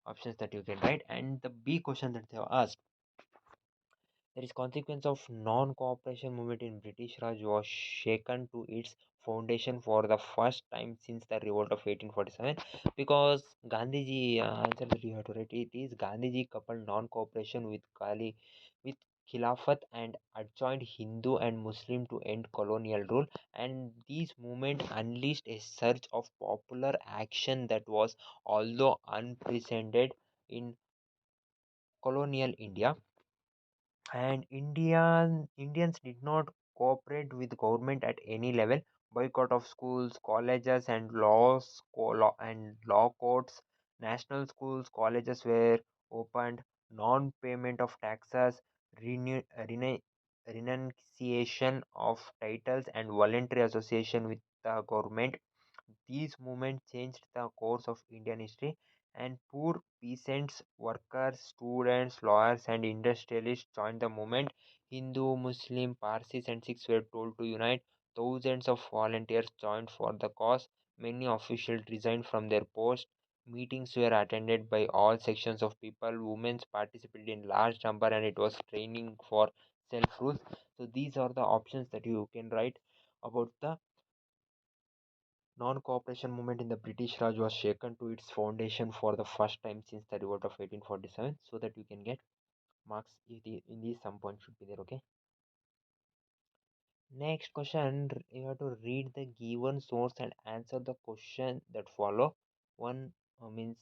options that you can write. And the B question that they have asked, there is consequence of non-cooperation movement in British Raj was shaken to its foundation for the first time since the revolt of 1847, because Gandhiji, answer that you have to write, it is Gandhiji coupled non-cooperation with with Khilafat and adjoined Hindu and Muslim to end colonial rule, and these movement unleashed a surge of popular action that was although unprecedented in colonial India. And Indians did not cooperate with government at any level. Boycott of schools, colleges, and law courts. National schools, colleges were opened. Non-payment of taxes, renunciation of titles, and voluntary association with the government. These movements changed the course of Indian history, and poor peasants, workers, students, lawyers, and industrialists joined the movement. Hindu, Muslim, Parsis, and Sikhs were told to unite. Thousands of volunteers joined for the cause. Many officials resigned from their posts. Meetings were attended by all sections of people. Women participated in large number, and it was training for self rule. So these are the options that you can write about the non-cooperation movement in the British Raj was shaken to its foundation for the first time since the revolt of 1847, so that you can get marks in these some points should be there. Okay. Next question, you have to read the given source and answer the question that follow. One means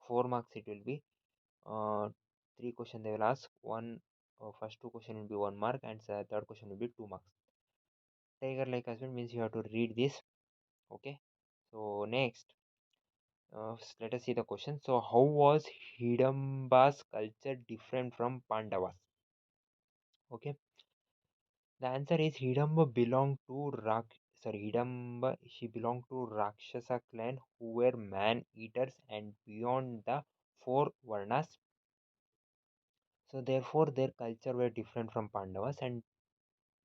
4 marks it will be. Three question they will ask. First two question will be 1 mark, and third question will be 2 marks. Tiger like husband means you have to read this. Okay. So next. Let us see the question. So, how was Hidamba's culture different from Pandavas? Okay, the answer is Hidamba. She belonged to Rakshasa clan who were man eaters and beyond the four Varnas. So, therefore, their culture were different from Pandavas. And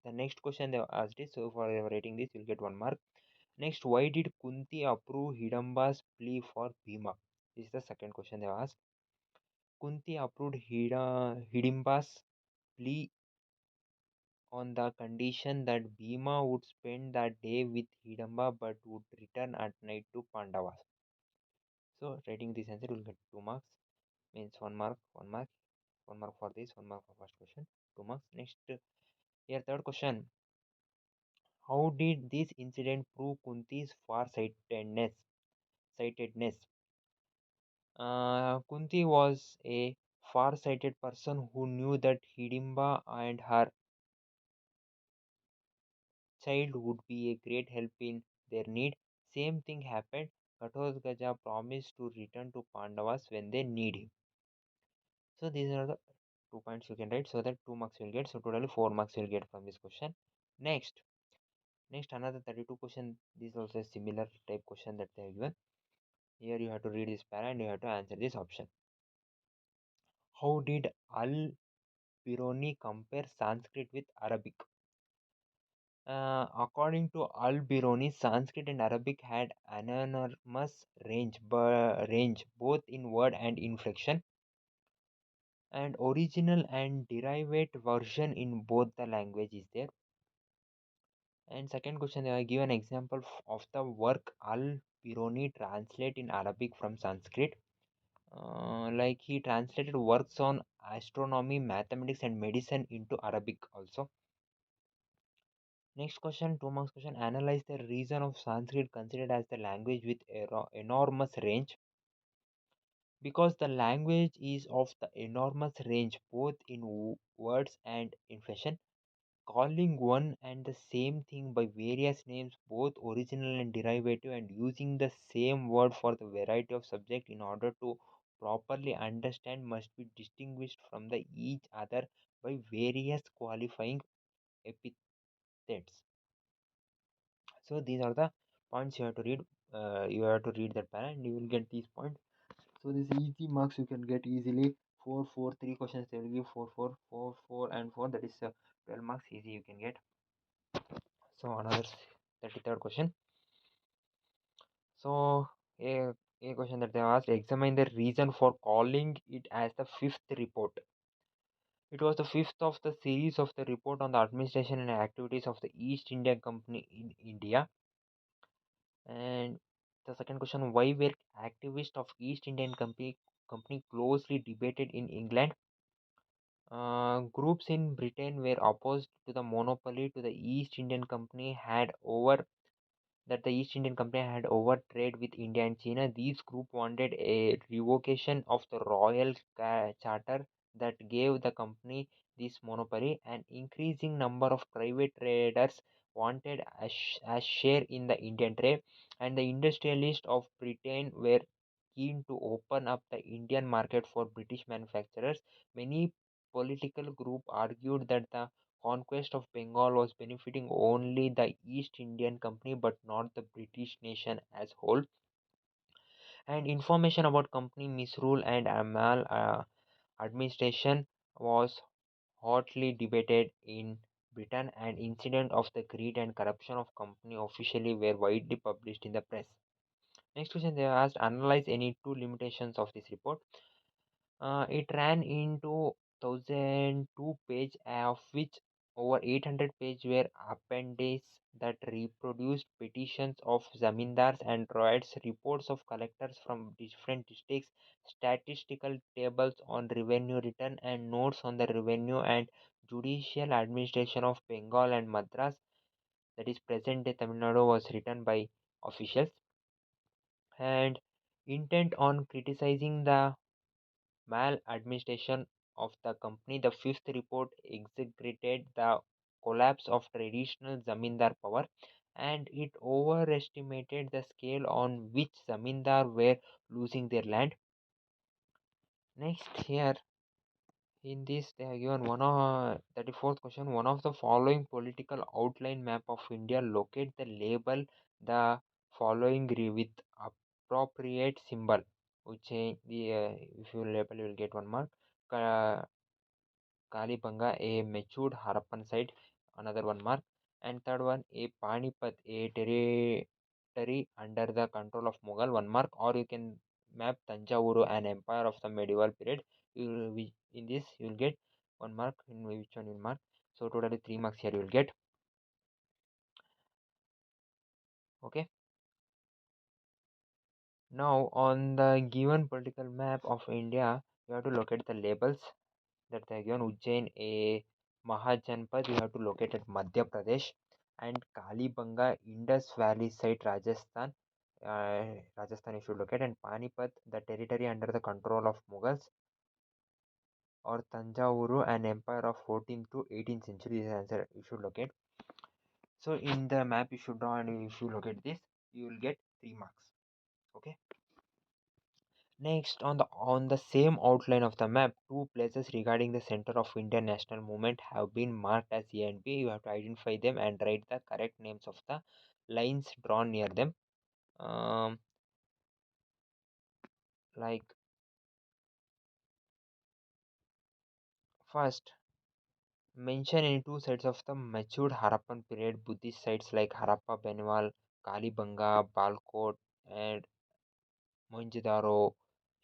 the next question they asked is, so for writing this, you'll get 1 mark. Next, why did Kunti approve Hidamba's plea for Bhima? This is the second question they asked. Kunti approved Hidimba's plea on the condition that Bhima would spend the day with Hidamba but would return at night to Pandavas. So, writing this answer will get 2 marks. Means 1 mark, 1 mark, 1 mark for this, 1 mark for first question, 2 marks. Next, here third question. How did this incident prove Kunti's Sightedness? Kunti was a far-sighted person who knew that Hidimba and her child would be a great help in their need. Same thing happened. Ghatotkacha promised to return to Pandavas when they need him. So these are the 2 points you can write, so that 2 marks you will get. So totally 4 marks you will get from this question. Next, another 32 question. This is also a similar type question that they have given. Here you have to read this para and you have to answer this option. How did Al Biruni compare Sanskrit with Arabic? According to Al-Biruni, Sanskrit and Arabic had an enormous range both in word and inflection, and original and derived version in both the languages there. And second question, I give an example of the work Al-Biruni translate in Arabic from Sanskrit. Like he translated works on astronomy, mathematics, and medicine into Arabic also. Next question, 2 marks question. Analyze the reason of Sanskrit considered as the language with enormous range. Because the language is of the enormous range both in words and inflection, calling one and the same thing by various names, both original and derivative, and using the same word for the variety of subject in order to properly understand must be distinguished from the each other by various qualifying epithets. So these are the points you have to read. You have to read that para and you will get these points. So this easy marks you can get easily. 4 4 3 questions they will give 4 4 4 4 and 4, that is 12 marks easy you can get. So another 33rd question. So a question that they asked, examine the reason for calling it as the fifth report. It was the fifth of the series of the report on the administration and activities of the East India Company in India. And the second question, why were activists of East Indian Company closely debated in England? Groups in Britain were opposed to the monopoly to the East Indian Company had over that the East Indian Company had over trade with India and China. These group wanted a revocation of the royal charter that gave the company this monopoly. An increasing number of private traders wanted a share in the Indian trade, and the industrialists of Britain were keen to open up the Indian market for British manufacturers. Many political groups argued that the conquest of Bengal was benefiting only the East Indian Company but not the British nation as whole. And information about company misrule and administration was hotly debated in Britain, and incidents of the greed and corruption of company officially were widely published in the press. Next question they asked, analyze any two limitations of this report. It ran into 1002 page, of which over 800 page were appendices that reproduced petitions of zamindars and royals, reports of collectors from different districts, statistical tables on revenue return, and notes on the revenue and judicial administration of Bengal and Madras, that is present day Tamil Nadu, was written by officials. And intent on criticizing the maladministration of the company. The fifth report exaggerated the collapse of traditional zamindar power, and it overestimated the scale on which zamindar were losing their land. Next, here in this, they have given 34th question. One of the following political outline map of India, locate the label the following with appropriate symbol. Which the if you label, you will get 1 mark. Kalibanga, a matured Harappan site, another 1 mark. And third one, a Panipat, a territory under the control of Mughal, 1 mark. Or you can map Tanjavuru, an empire of the medieval period. In this you will get 1 mark. In which one you will mark? So totally 3 marks here you will get. Okay. Now on the given political map of India, you have to locate the labels that they are given. Ujjain, a Mahajanpad, you have to locate at Madhya Pradesh, and Kalibanga, Indus Valley site, Rajasthan. Rajasthan you should locate, and Panipat, the territory under the control of Mughals, or Tanjavuru, an empire of 14th to 18th century. This is the answer you should locate. So in the map you should draw, and if you locate this, you will get 3 marks. Okay. Next, on the same outline of the map, two places regarding the center of Indian national movement have been marked as A and B. You have to identify them and write the correct names of the lines drawn near them. Like first, mention any two sites of the matured Harappan period Buddhist sites like Harappa, Benwal, Kalibanga, Balkot, and Mohenjo-daro,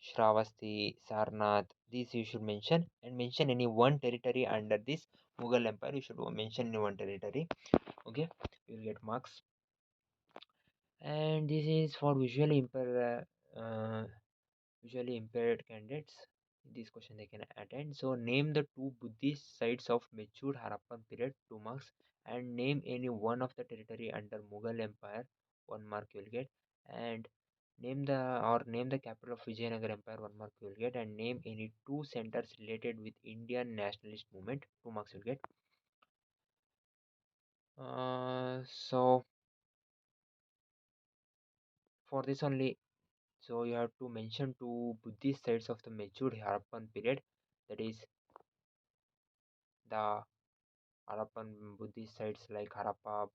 Shravasti, Sarnath. These you should mention, and mention any one territory under this Mughal Empire. You should mention in one territory. Okay, you will get marks. And this is for visually impaired candidates. This question they can attend. So name the two Buddhist sites of matured Harappan period, 2 marks, and name any one of the territory under Mughal Empire, 1 mark you will get, and name the capital of Vijayanagar Empire, 1 mark you will get, and name any two centers related with Indian nationalist movement, 2 marks you will get. So for this only, so you have to mention two Buddhist sites of the matured Harappan period, that is the Harappan Buddhist sites like Harappa,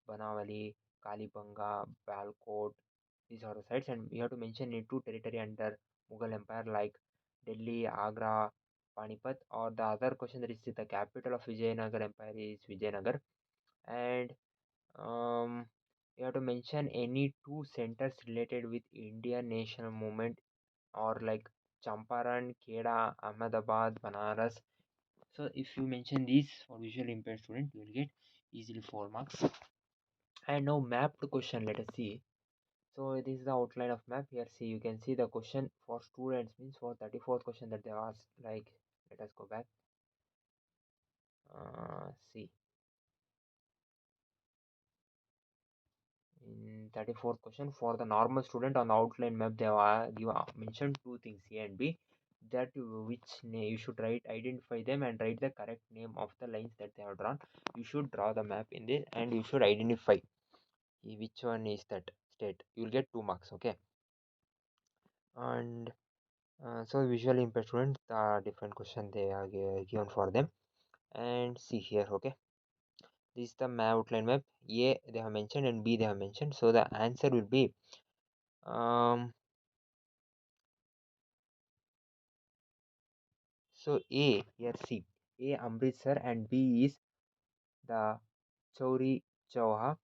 Banavali, Kalibanga, Balkot. These are the sites, and we have to mention in two territory under Mughal Empire like Delhi, Agra, Panipat. Or the other question, that is the capital of Vijayanagar Empire is Vijayanagar, and um, you have to mention any two centers related with Indian national movement, or like Champaran, Kheda, Ahmedabad, Banaras. So if you mention these for visually impaired student, you will get easily 4 marks. And now mapped question, let us see. So this is the outline of map. Here see, you can see the question for students, means for 34th question that they asked. Like, let us go back. See, in 34th question, for the normal student on the outline map, they have mentioned two things, A and B, that you should write, identify them and write the correct name of the lines that they have drawn. You should draw the map in this and you should identify which one is that state. You will get 2 marks, okay. And so visually impaired students, the different question they are given for them. And see here, okay, this is the map, outline map. A they have mentioned and B they have mentioned, so the answer will be um so A here, see, A Amritsar and B is the Chauri Chauha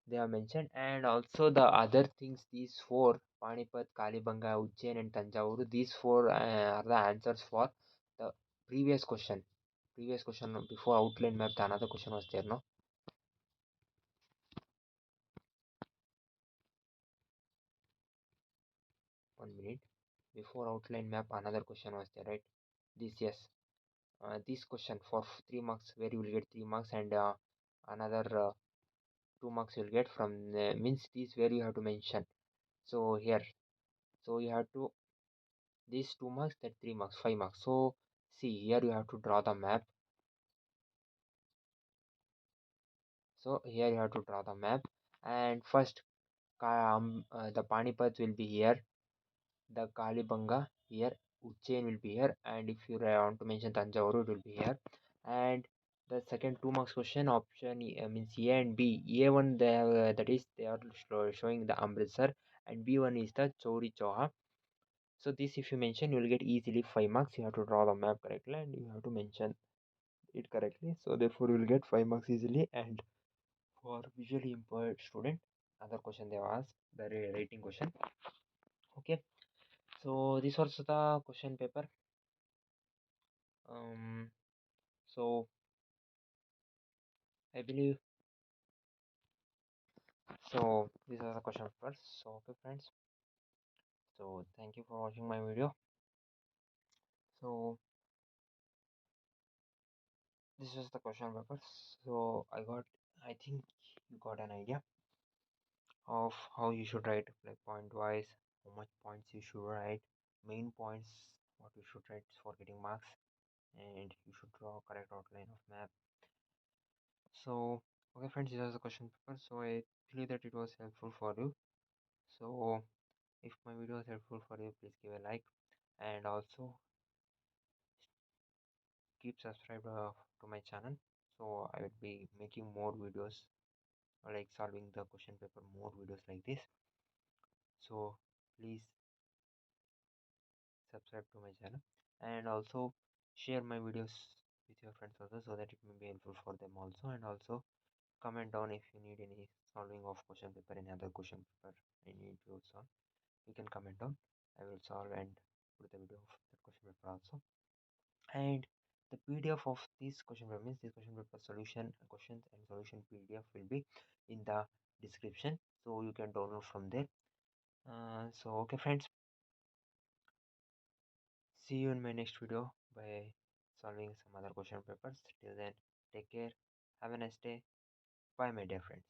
they have mentioned, and also the other things, these four, Panipat, Kalibanga, Ujjain and Tanjavur, these four are the answers for the previous question. Previous question before outline map, the another question was there, no? 1 minute. Before outline map, another question was there, right? This, yes. This question for 3 marks, where you will get 3 marks, and another 2 marks you will get from means this where you have to mention. So here, so you have to these 2 marks, that 3 marks, 5 marks. So see here, you have to draw the map. So here you have to draw the map, and first the Panipat will be here, the Kalibanga here, Ujjain will be here, and if you want to mention Tanjavur, it will be here. And the second 2 marks question, option means A and B. A1 they have, that is they are showing the Amritsar, and B1 is the Chauri Chauha. So this if you mention, you will get easily 5 marks. You have to draw the map correctly and you have to mention it correctly. So therefore you will get 5 marks easily. And for visually impaired student, another question they have asked, the rating question. Okay, so this was the question paper. So I believe, so these are the question papers. So okay friends, so thank you for watching my video. So this was the question papers. So I think you got an idea of how you should write, like point wise, how much points you should write, main points, what you should write for getting marks, and you should draw correct outline of map. So okay friends, this was the question paper. So I believe that it was helpful for you. So if my video was helpful for you, please give a like, and also keep subscribed to my channel. So I will be making more videos like solving the question paper, more videos like this. So please subscribe to my channel, and also share my videos with your friends also, so that it may be helpful for them also. And also comment down if you need any solving of question paper, any other question paper I need to solve, you can comment down. I will solve and put the video of that question paper also. And the PDF of this question paper, means this question paper solution, questions and solution PDF will be in the description, so you can download from there. So okay friends, See you in my next video by solving some other question papers. Till then, take care. Have a nice day. Bye, my dear friends.